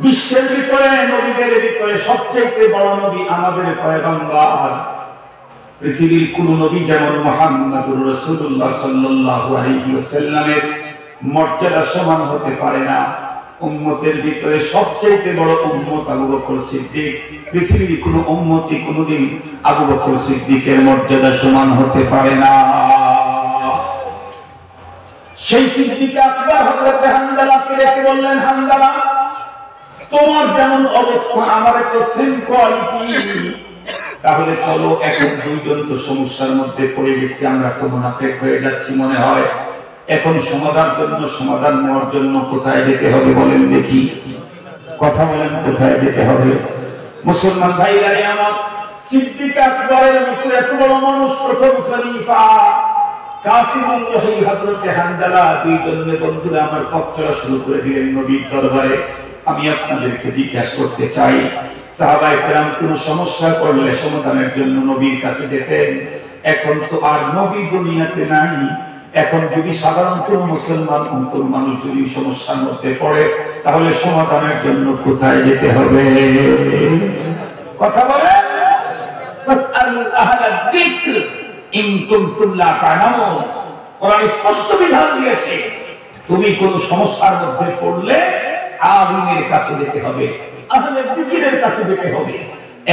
বিশ্বের ভিতরে নবীদের ভিতরে সবচেয়ে বড় নবী আমাদের পয়গম্বর। পৃথিবীর কোন নবী যেমন মুহাম্মদুর রাসূলুল্লাহ সাল্লাল্লাহু আলাইহি ওয়াসাল্লামের মর্যাদা সমান হতে পারে না। উম্মতের ভিতরে সবচেয়ে বড় উম্মত আবু বকর সিদ্দিক। পৃথিবীর কোন উম্মতই কোনদিন আবু বকর সিদ্দিকের মর্যাদা সমান হতে পারে না। সেই সিদ্দিক আকবর হযরত হামজালাকে ডেকে বললেন, হামজালা তোমার যেমন অবস্থা আমার একটা সেম কোয়ালিটি, তাহলে চলো এখন দুইজন তো সমস্যার মধ্যে পড়ে গেছি, আমরা তো মুনাফিক হয়ে যাচ্ছি মনে হয়। এখন সমাধান নেওয়ার জন্য কোথায় যেতে হবে বলেন দেখি, কথা বলেন কোথায় যেতে হবে। মুসলমান ভাইরা আমার, সিদ্দিক আকবরের মতো এত বড় মানুষ, প্রথম খলিফা কাসিমুল ওহী হযরত হামজালা, দুইজনের বন্ধুরা আমার পথ চলা শুরু করে দিলেন নবীর দরবারে। আমি আপনাদেরকে জিজ্ঞাসা করতে চাই, সাহাবায়ে কেরাম কোন সমস্যায় পড়লে সমাধানের জন্য নবীর কাছে যেতেন, এখন তো আর নবী দুনিয়াতে নাই। এখন যদি সাধারণ কোন মুসলমান কোন মানুষ যদি সমস্যার মধ্যে পড়ে, তাহলে সমাধানের জন্য কোথায় যেতে হবে? কথা বলেন, ফাসআলু আহলাদ যিকর ইন কুনতুম লা তা'লামুন। কোরআন স্পষ্ট বিধান দিয়েছে, তুমি কোন সমস্যার মধ্যে পড়লে আলিমের কাছে যেতে হবে, আহলে যিকরের কাছে যেতে হবে।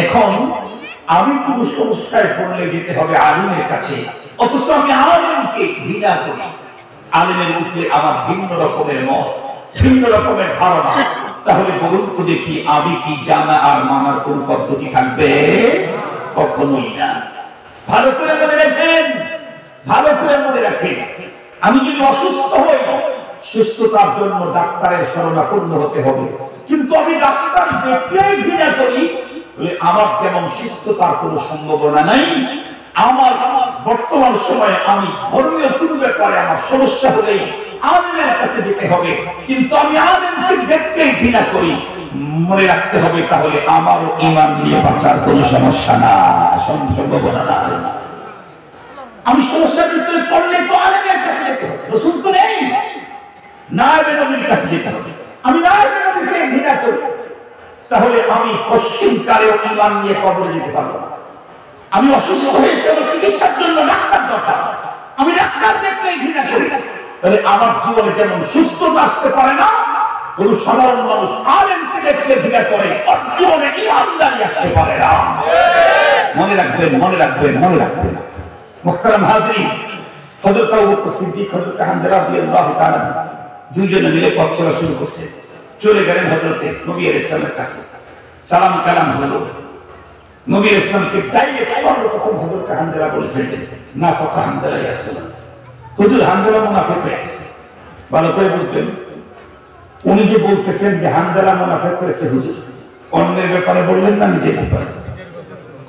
এখন আমি কোন সমস্যায় পড়লে যেতে হবে আলিমের কাছে, অথচ আমি আলিমকে ঘৃণা করি। আলিমের উপরে আমার ভিন্ন রকমের মত, ভিন্ন রকমের ধারণা। তাহলে বলুন তো দেখি, আমি কি জানা আর মানার কোন পদ্ধতি থাকবে? কখনোই না। ভালো করে মনে রাখেন, ভালো করে মনে রাখেন, আমি যদি অসুস্থ হই, সুস্থতার জন্য ডাক্তারের শরণাপন্ন হতে হবে। কিন্তু আমি ডাক্তার দেখলেই ঘৃণা করি, আমার যেমন সুস্থতার কোনো সম্ভাবনা নাই। আমার বর্তমান সময়ে আমি ধর্মীয় কোনো ব্যাপারে আমার সমস্যা হলেই আলেমের কাছে যেতে হবে, কিন্তু আমি আলেমকে দেখলেই ঘৃণা করি। মনে রাখতে হবে, তাহলে আমারও ঈমান নিয়ে বাঁচার কোনো সমস্যা না, সম্ভাবনা না। আমি সমস্যার ভিতরে পড়লে তো আলেমের কাছে যেতে হবে, রাসূল তো নেই, নায়েবে নবীর কাছে যেতে হবে। আমি নায়েবে নবীকে ঘৃণা করি, তাহলে আমি পশ্চিমকালেও ঈমান নিয়ে কবরে যেতে পারবো না। আমি অসুস্থ হয়েছি, আমার চিকিৎসার জন্য ডাক্তার দরকার, আমি ডাক্তার দেখলেই ঘৃণা করি। তাহলে আমার জীবনে যেমন সুস্থতা আসতে পারে না, কোন সাধারণ মানুষ আলেমকে দেখলে ঘৃণা করে, জীবনে ইমানদারি আসতে পারে না। মনে রাখবেন, মনে রাখবেন, মনে রাখবেন। মুহতারাম হাজরিন, হযরত আবু বকর সিদ্দিক, হযরত হামজা রাদিয়াল্লাহু তাআলা দুইজনে মিলে পথ চলা শুরু করছে। চলে গেলেন হযরত নবী আলাইহিস সালামের কাছে। সালাম কালাম হলো। নবী আলাইহিস সালামকে ডাইরেক্ট সর্বপ্রথম হযরত হামজা বলে ফেললেন, নাফাকা হামজা ইয়া রাসূলুল্লাহ। হুজুর, হামজা মুনাফিক হয়েছে। ভালো করে বুঝবেন, উনি যে বলতেছেন যে হামজা মুনাফিক হয়েছে, হুজুর অন্যের ব্যাপারে বললেন না নিজের ব্যাপারে?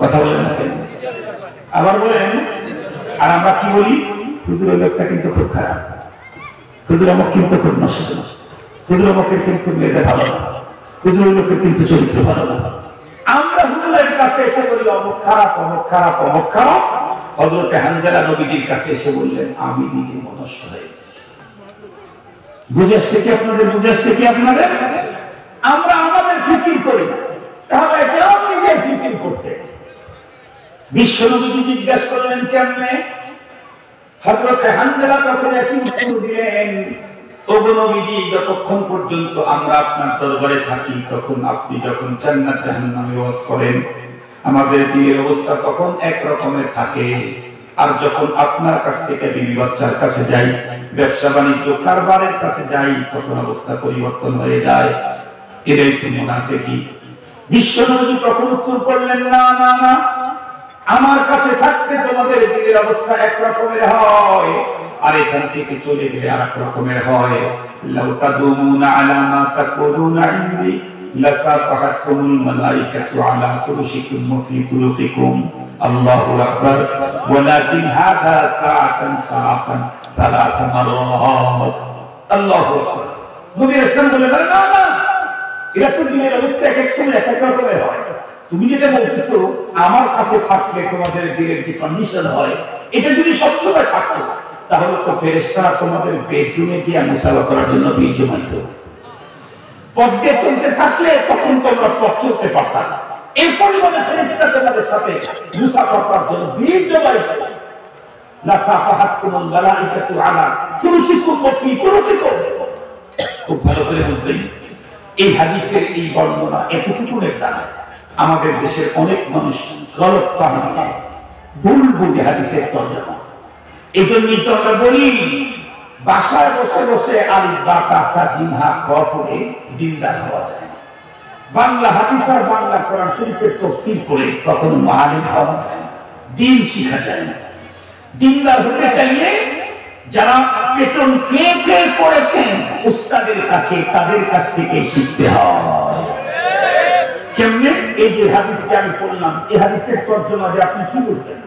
কথা বলেন না কেন? আবার বলেন। আর আমরা কি বলি? হুজুরের লোকটা কিন্তু খুব খারাপ, হুজুর আমার কিন্তু খুব নষ্ট, হুজুর আমাকে কিন্তু মেয়েদে ভালো না, হুজুরের লোকের কিন্তু চরিত্র ভালো না। আমরা হুজুরের কাছে এসে বলি অমুক খারাপ, অমুক খারাপ, অমুক খারাপ। হযরতে হানজালা নবীজির কাছে এসে বললেন, আমি নিজে নষ্ট হয়ে গেছি। বুঝাচ্ছে কি আপনাদের? বুঝাচ্ছে কি আপনাদের? আমরা আমাদের ফিকির করি, সাহাবায়ে কেরাম নিজের ফিকির করতে। বিশ্ব নবীজি জিজ্ঞাসা করলেন কেমনে? হযরতে হানজালা তখন একই উত্তর দিলেন, ওগো নবীজি, যতক্ষণ পর্যন্ত আমরা আপনার দরবারে থাকি, তখন আপনি যখন জান্নাত জাহান্নামের ওয়াজ করেন, আমাদের দিনের অবস্থা তখন এক রকমের থাকে। আর যখন আপনার কাছ থেকে বিবি বাচ্চার কাছে যাই, ব্যবসা বাণিজ্য কারবারের কাছে যাই, তখন অবস্থা পরিবর্তন হয়ে যায়। এটাই তো মুনাফিকি। বিশ্ব নবী তখন উত্তর করলেন, না না না, আমার কাছে থাকতে তোমাদের দিনের অবস্থা এক রকমের হয়, আর এখান থেকে চলে গেলে আর এক রকমের হয়। লাউ তাদুমুনা আলা মা তাকুলুনা ইনদি লাসাফাহাতকুমুল মালাইকাতু আলা ফুরুশিকুম ওয়া ফি তুরুকিকুম। আল্লাহু আকবার। ওয়ালাকিন হাদা সাআতান সাআতান সালাত মাররাত। আল্লাহু আকবার। নবী রাসূল বলেন, না না, এটা তো দিনের অবস্থা এক এক সময় এক এক রকমের হয়। তুমি যেটা বলতেছো আমার কাছে থাকলে তোমাদের দিনের যে কন্ডিশন হয়, এটা যদি সবসময় থাকতো, তাহলে তো ফেরেশতারা তোমাদের বেডরুমে গিয়ে মুসাফা করার জন্য বীর জমাইতো। পথে চলতে থাকলে তখন তোমরা পথ চলতে পারতাম। এই পরিমাণে ফেরেশতা তোমাদের সাথে মুসাফা করার জন্য বীর জমাইতো। লাসাফাহাতকুমুল মালাইকাতু আলা ফুরুশিকুম ওয়া ফি তুরুকিকুম। খুব ভালো করে বুঝবেন, এই হাদিসের এই বর্ণনা এতটুকুনের দ্বারা আমাদের দেশের অনেক মানুষ গলত ফাহমি, ভুল বুঝে হাদিসের তরজমা। এই জন্যই তো আমরা বলি, বাসায় বসে বসে আলিফ বা তা সা জিম হা খ পড়ে দিনদার হওয়া যায় না। বাংলা হাদিস আর বাংলা কোরআন শরীফের তাফসীর পড়ে কখনো আলিম হওয়া যায় না, দিন শিখা যায় না। দিনদার হতে চাইলে যারা পেটন খেয়ে খেয়ে পড়েছেন উস্তাদের কাছে, তাদের কাছ থেকে শিখতে হয়। কেমনে? এই যে হাদিসটি আমি পড়লাম, এই হাদিসের তরজমায় আপনি কি বুঝবেন?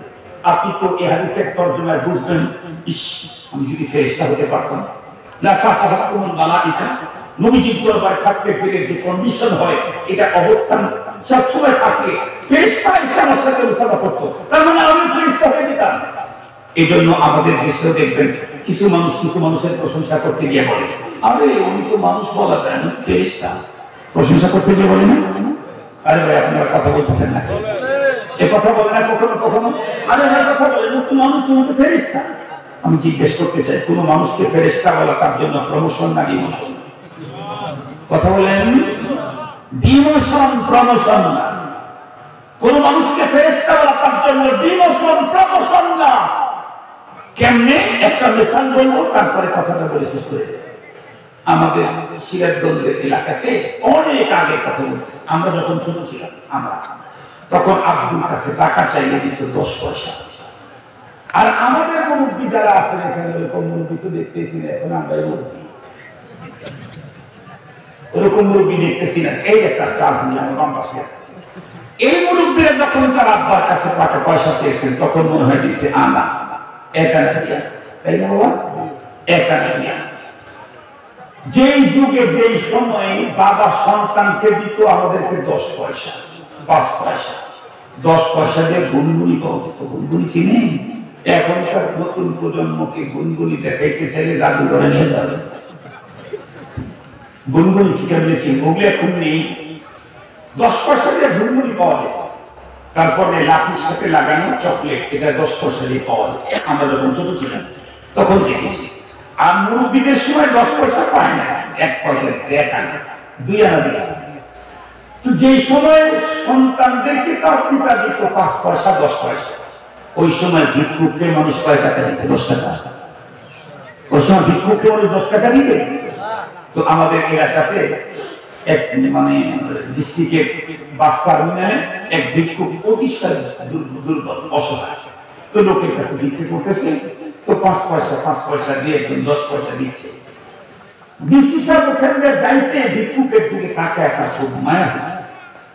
আপনি তো এই হাদিসের তরজমায় বুঝবেন, ইস, আমি যদি ফেরেশতা হতে পারতাম। লাসাফাহাতকুমুল মালাইকা, নবীজির দরবারে থাকতে গেলে যে কন্ডিশন হয়, এটা অবস্থান সবসময় থাকলে ফেরেশতা এসে আমার সাথে মুসাফা করতো, তার মানে আমি ফেরেশতা হয়ে যেতাম। এই জন্য আমাদের দেশেও দেখবেন কিছু মানুষ কিছু মানুষের প্রশংসা করতে গিয়ে বলে, আরে উনি তো মানুষ বলা যায় না, ফেরেশতা। প্রশংসা করতে গিয়ে বলে না, আরে ভাই আপনারা কথা বলতেছেন না, এ কথা বলে না কখনো কখনো। আরে ভাই কথা বলে না, তুমি মানুষ, তুমি তো ফেরেশতা। আমি জিজ্ঞেস করতে চাই, কোন মানুষকে ফেরেশতা বলা তার জন্য প্রমোশন না ডিমোশন? কথা বলেন। ডিমোশন প্রমোশন না। কোন মানুষকে ফেরেশতা বলা তার জন্য ডিমোশন প্রমোশন না। কেমনে? একটা মিশন বলবো, তারপরে কথাটা বলে শেষ করে দেব। আমাদের সিরাজগঞ্জের এলাকাতে অনেক আগে কথা বলতেছে, আমরা যখন ছোট ছিলাম, আমরা তখন আব্দুল কাছে টাকা চাইলে দিত 10 পয়সা। আর আমাদের মুরব্বী যারা আছেন এখানে, ওরকম মুরব্বী তো দেখতেছি না এখন, আমরা ওরকম মুরব্বী দেখতেছি না। এই একটা সাপ নিয়ে আমার বাম পাশে আছে, এই মুরব্বীরা যখন তার আব্বার কাছে টাকা পয়সা চেয়েছেন, তখন মনে হয় দিচ্ছে আনা একানা দিয়া, তাই না বাবা? একানা দিয়া। যেই যুগে যেই সময়ে বাবা সন্তানকে দিত আমাদেরকে 10 পয়সা, 5 পয়সা, 10 পয়সা দিয়ে গুনগুনি পাওয়া যেত। গুনগুনি চিনি? এখনকার নতুন প্রজন্মকে গুনগুনি দেখাইতে চাইলে জাদুঘরে নিয়ে যাবে। গুনগুনি কেমনে চিনি? ওগুলো এখন নেই। 10 পয়সা দিয়ে গুনগুনি পাওয়া যেত। তারপরে লাঠির সাথে লাগানো চকলেট, এটা 10 পয়সা দিয়ে পাওয়া যেত। আমরা যখন ছোট ছিলাম তখন দেখেছি। আর মুরব্বীদের সময় 10 পয়সা পায় না। 1 পয়সা 1 আনা 2 আনা দিয়েছে। তো যে সময় সন্তানদেরকে তার পিতা দিত 5 পয়সা 10 পয়সা, ওই সময় ভিক্ষুককে মানুষ কয় টাকা দিত? 10 টাকা। ওই সময় ভিক্ষুককে মানুষ 10 টাকা দিবে। তো আমাদের এলাকাতে এক ডিস্ট্রিক্টের বাস টার্মিনালে এক ভিক্ষুক অতিষ্কার দুর্বল অসহায়, তো লোকের কাছে ভিক্ষা করতেছে, তো 5 পয়সা দিয়ে একজন 10 পয়সা দিচ্ছে। ডিসি সাহেব ওখানে যাইতে ভিক্ষুকের দিকে তাকায় তার খুব মায়া হয়েছে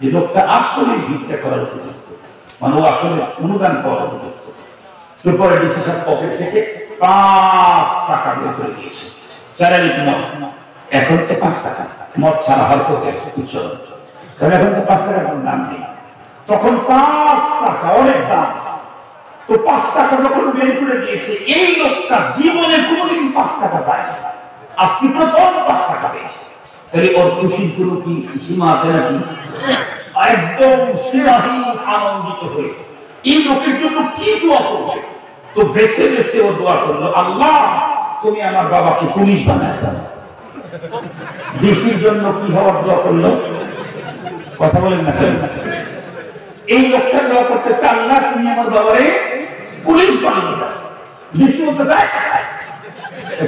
যে লোকটা আসলে ভিক্ষা করার উপযুক্ত, ও আসলে অনুদান করার উপযুক্ত। এরপরে ডিসি সাহেব পকেট থেকে 5 টাকা বের করে দিয়েছে, 4 লিটার মদ। এখন তো 5 টাকা মদ ছাড়া হয় কোথায় উচ্চল, কারণ এখন তো 5 টাকার কোনো দাম নেই, তখন 5 টাকা অনেক দাম। তো 5 টাকা যখন বের করে দিয়েছে, এই লোকটা জীবনে কোনোদিন 5 টাকা পায়নি, আজকে প্রথম 5 টাকা পেয়েছে। তাহলে ওর খুশির কোনো কি সীমা আছে নাকি? একদম সীমাহীন আনন্দিত হয়ে এই লোকের জন্য কি দোয়া করবে? তো বেছে বেছে ও দোয়া করলো, আল্লাহ তুমি আমার বাবাকে পুলিশ বানায় দাও। ডিসির জন্য কি হওয়ার দোয়া করলো? কথা বলেন না কেন? এই লোকটা দোয়া করতেছে, আল্লাহ তুমি আমার বাবারে পুলিশ বানিয়ে দাও। ডিসি বলতে চায়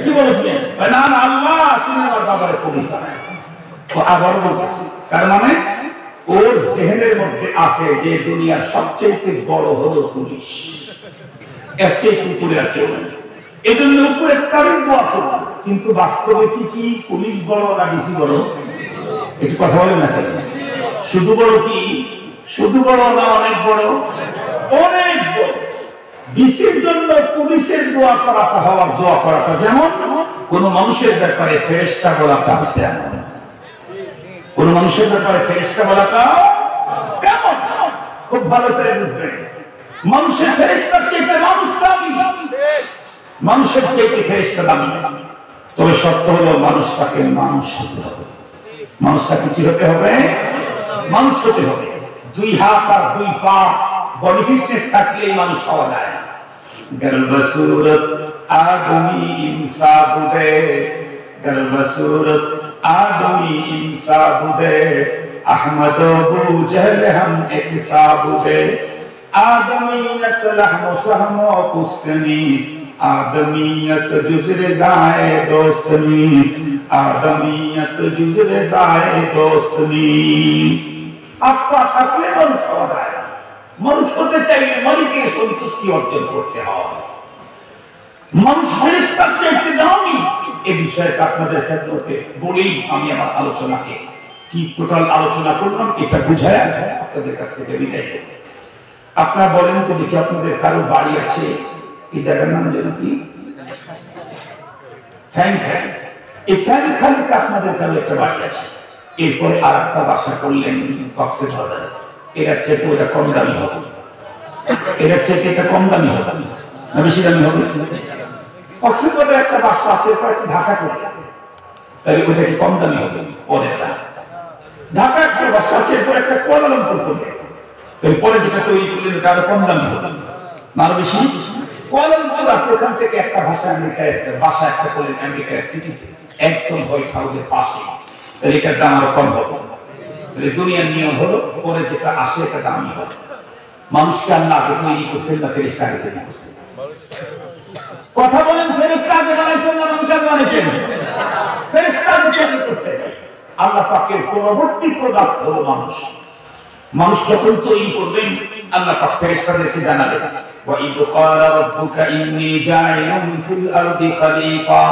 কি বলেছিলেন? না না, আল্লাহ তুমি আমার বাবারে পুলিশ বানায়। তো আবার বলতেছে, তার মানে ওর জেহেনের মধ্যে আছে যে দুনিয়ার সবচেয়ে বড় হলো পুলিশ, এর চেয়ে উপরে আর কেউ নেই। এই জন্য উপরে তারই দোয়া করবো, কিন্তু বাস্তবে কি পুলিশ বড় না ডিসি বড়? একটু কথা বলেন না কেন? শুধু বড় কি? শুধু বড় না অনেক বড়? অনেক বড়। ডিসির জন্য পুলিশের দোয়া করাটা হওয়ার দোয়া করাটা যেমন কোন মানুষের ব্যাপারে ফেরেশতা বলাটা আছে, কোন মানুষের ব্যাপারে ফেরেশতা বলাটা কেমন খুব ভালো করে বুঝবেন। মানুষের ফেরেশতার চাইতে মানুষ দামি, মানুষের চাইতে ফেরেশতা দামি। তবে সত্য হলো মানুষটাকে মানুষ হতে হবে। মানুষটাকে কি হতে হবে? মানুষ হতে হবে। 2 হাত আর 2 পা বডি ফিটনেস থাকলেই মানুষ হওয়া যায় না। গর্বসুরত আদমি ইনসাফ দে, গর্বসুরত আদমি ইনসাফ দে, আহমদ আবু জহল হাম এক সাব দে, আদমিয়ত লহম সহম কুস্তনিস, আদমিয়ত জুজরে জায়ে দোস্তনিস, আদমিয়ত জুজরে জায়ে দোস্তনিস। আপা থাকলে মানুষ হওয়া যায় না। মানুষ হতে চাইলে মালিকের সন্তুষ্টি অর্জন করতে হয়। মানুষ ফেরেশতার চাইতে দামি। এই বিষয়টা আপনাদের সাথে বলেই আমি আমার আলোচনাকে কি টোটাল আলোচনা করলাম এটা বুঝায় আপনাদের কাছ থেকে বিদায় করব। আপনারা বলেন তো দেখি, আপনাদের কারো বাড়ি আছে এই জায়গার নাম যেন কি? থ্যাংখালি। এই থ্যাংখালিতে আপনাদের কারো একটা বাড়ি আছে, এরপরে আর একটা বাসা করলেন কক্সবাজারে। এটার চেয়ে ওটা কম দামি হবে, এটার চেয়ে এটা কম দামি হবে না বেশি দামি হবে? কক্সবাজারে একটা বাসা আছে, এরপর একটা ঢাকা করে, তাহলে ওটা কি কম দামি হবে? পরেরটা ঢাকা একটা বাসা আছে, এরপর একটা কুয়ালালামপুর করবে, তাহলে পরে যেটা তৈরি করলেন ওটা আরো কম দামি হবে না আরো বেশি? কুয়ালালামপুর আছে, ওখান থেকে একটা ভাষা আমেরিকায় একটা বাসা একটা করলেন আমেরিকার সিটিতে, একদম হোয়াইট হাউসের পাশে, তাহলে এটার দাম আরো কম হবে। দুনিয়ার নিয়ম হলো পরে যেটা আসে এটা দামি হবে। মানুষকে আল্লাহ আগে তৈরি করছেন না ফেরেশতা আগে তৈরি করছেন? কথা বলেন, ফেরেশতা আগে বানাইছেন না মানুষ আগে বানাইছেন? ফেরেশতা আগে তৈরি করছেন। আল্লাহ পাকের পরবর্তী প্রোডাক্ট হলো মানুষ। মানুষ যখন তৈরি করবেন আল্লাহ পাক ফেরেশতাদেরকে জানালেন, ওয়া ইদ ক্বালা রাব্বুকা ইন্নী জাইলুন ফিল আরদি খলিফা।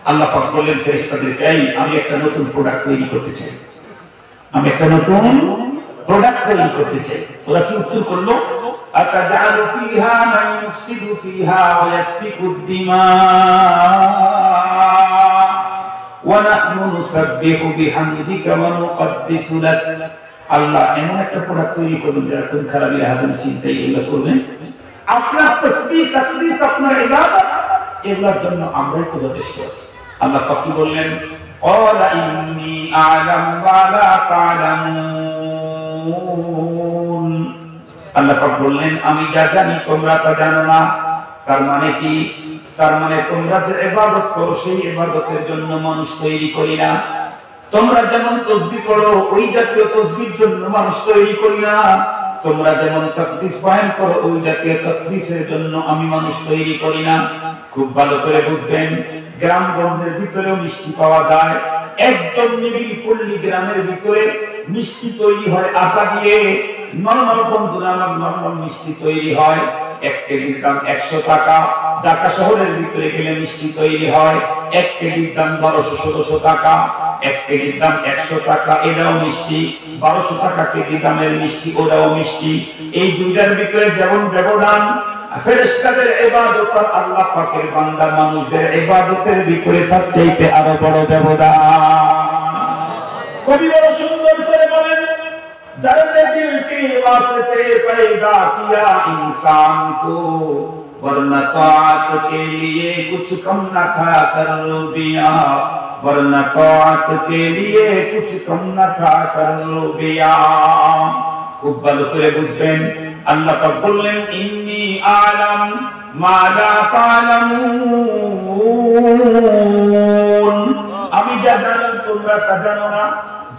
আল্লাহ পাক বললেন ফেরেশতাদেরকে, এই আমি একটা নতুন প্রোডাক্ট তৈরি করতে চাই, আমি একটা নতুন প্রোডাক্ট তৈরি করতে চাই। ওরা কি উত্তর করলো? আতাজালু ফিহা মান ইফসিদু ফিহা ওয়া ইয়াসফিকুদ দিমা ওয়া নাহনু নুসাব্বিহু বিহামদিকা ওয়া নুকদ্দিসু লাক। আল্লাহ এমন একটা প্রোডাক্ট তৈরি করবেন যারা কোন খারাপি হাসান চিন্তাই এগুলো করবেন, আপনার তাসবিহ তাকদীস আপনার ইবাদত এগুলোর জন্য আমরাই তো যথেষ্ট আছি। আল্লাহ পাক কি বললেন? ক্বালা ইন্নী আ'লামু মা লা তা'লামুন। আল্লাহ পাক বললেন আমি যা জানি তোমরা তা জানো না। তার মানে কি? তার মানে তোমরা যে ইবাদত করো সেই ইবাদতের জন্য মানুষ তৈরি করি না। তোমরা যেমন তাসবিহ করো ওই জাতীয় তাসবিহর জন্য মানুষ তৈরি করি না। তোমরা যেমন তাকদীস বয়ান করো ওই জাতীয় তাকদীসের জন্য আমি মানুষ তৈরি করি না। খুব ভালো করে বুঝবেন, গ্রামগঞ্জের ভিতরেও মিষ্টি পাওয়া যায়। একদম নিবিড় পল্লী গ্রামের ভিতরে মিষ্টি তৈরি হয় আটা দিয়ে। নরমাল বন্ধুরা, নরমাল মিষ্টি তৈরি হয়, 1 কেজির দাম 100 টাকা। ঢাকা শহরের ভিতরে গেলে মিষ্টি তৈরি হয় 1 কেজির দাম 1200-1600 টাকা। 1 কেজির দাম 100 টাকা, এটাও মিষ্টি। 1200 টাকা কেজি দামের মিষ্টি, ওটাও মিষ্টি। এই দুইটার ভিতরে যেমন ব্যবধান, ফেরেশতাদের ইবাদত আর আল্লাহ পাকের বান্দা মানুষদের ইবাদতের ভিতরে তার চাইতে আরো বড় ব্যবধান। কবি বড় সুন্দর করে বলেন, दर्द दिल के वास्ते पैदा किया इंसान को, वरना तौत के लिए कुछ कम न था करूबिया, वरना तौत के लिए कुछ कम न था करूबिया। খুব ভালো করে বুঝবেন, আল্লাহ পাক বললেন ইন্নী আলাম মা লা তা'লামুন, আমি যা জানি তোমরা তা জানো না।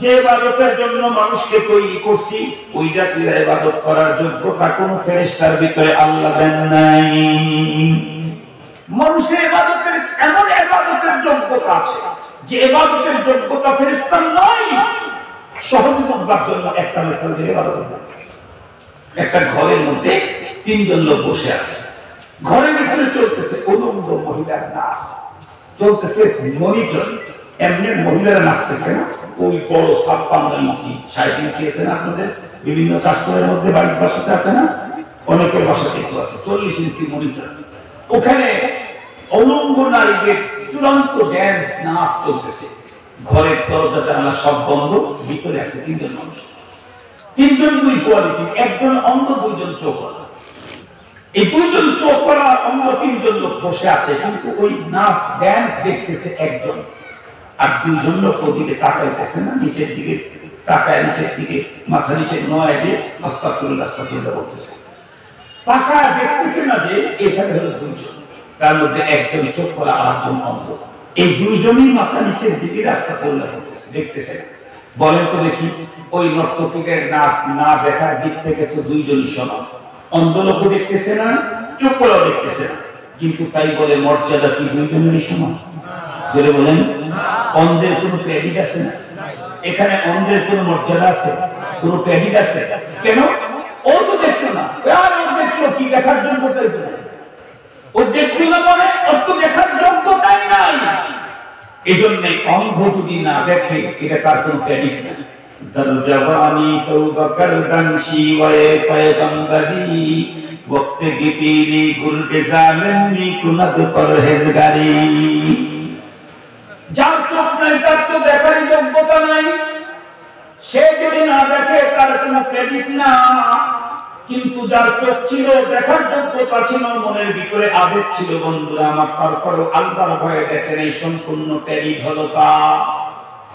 যে ইবাদতের জন্য মানুষকে তৈরি করছি ওই জাতীয় ইবাদত করার যোগ্যতা কোন ফেরেশতার ভিতরে আল্লাহ দেন নাই। মানুষের ইবাদতের এমন ইবাদতের যোগ্যতা আছে যে ইবাদতের যোগ্যতা ফেরেশতার নাই। সহজ বুঝবার জন্য একটা মিসাল দিয়ে ইবাদত করতে, একটা ঘরের মধ্যে 3 জন লোক বসে আছে। ঘরের ভিতরে চলতেছে উলঙ্গ মহিলার নাচ, চলতেছে মনিটর। এমনি মহিলারা নাচতেছে না, ওই বড় 56 ইঞ্চি 60 ইঞ্চি আছে না আপনাদের বিভিন্ন চাষের মধ্যে বাড়ির বাসাতে আছে না, অনেকের বাসাতে একটু আছে 40 ইঞ্চি মনিটর। ওখানে উলঙ্গ নারীদের চূড়ান্ত ড্যান্স নাচ চলতেছে। ঘরের দরজা জানালা সব বন্ধ, ভিতরে আছে 3 জন মানুষ। 3 জন দুই কোয়ালিটি, একজন অন্ধ, 2 জন চোখ। এই 2 জন চোখ করা অন্য 3 জন লোক বসে আছে, কিন্তু ওই নাচ ড্যান্স দেখতেছে একজন, আর 2 জন লোক ওদিকে তাকাইতেছে না, নিচের দিকে তাকায়, নিচের দিকে মাথা নিচে নয় দিয়ে আস্তাগফিরুল্লাহ আস্তাগফিরুল্লাহ বলতেছে। তাকায় দেখতেছে না যে এখানে হলো 2 জন, তার মধ্যে একজন চোখ করা আর একজন অন্ধ। এই 2 জনই মাথা নিচের দিকে আস্তাগফিরুল্লাহ বলতেছে, দেখতেছে না। বলেন তো দেখি, ওই নর্তকীদের নাচ না দেখার দিক থেকে তো 2 জনই সমান। অন্ধ লোকও দেখতেছে না, চোখ করাও দেখতেছে না, কিন্তু তাই বলে মর্যাদা কি 2 জনেরই সমান? জোরে বলেন। অন্ধের কোনো ক্রেডিট আছে না? এখানে অন্ধের কোনো মর্যাদা আছে? কোনো ক্রেডিট আছে? কেন? ও তো দেখলো না, আর ও দেখলো কি? দেখার যোগ্যতাই তো নাই। ও দেখলো না মানে ওর তো দেখার যোগ্যতাই নাই। এই জন্য অন্ধ যদি না দেখে এটা তার কোনো ক্রেডিট নাই। দরজাবানি তওবা করদান শিওয়ে পয়গম্বরি, वक्त की पीली गुल के जालिम नी कुनत परहेजगारी। যার চোখ নাই তার তো দেখার যোগ্যতা নাই, সে যদি না দেখে তার কোনো ক্রেডিট না। কিন্তু যার চোখ ছিল, দেখার যোগ্যতা ছিল, মনের ভিতরে আবেগ ছিল, বন্ধুরা আমার, তারপরেও আল্লাহর ভয়ে দেখেন, এই সম্পূর্ণ ক্রেডিট হলো তা।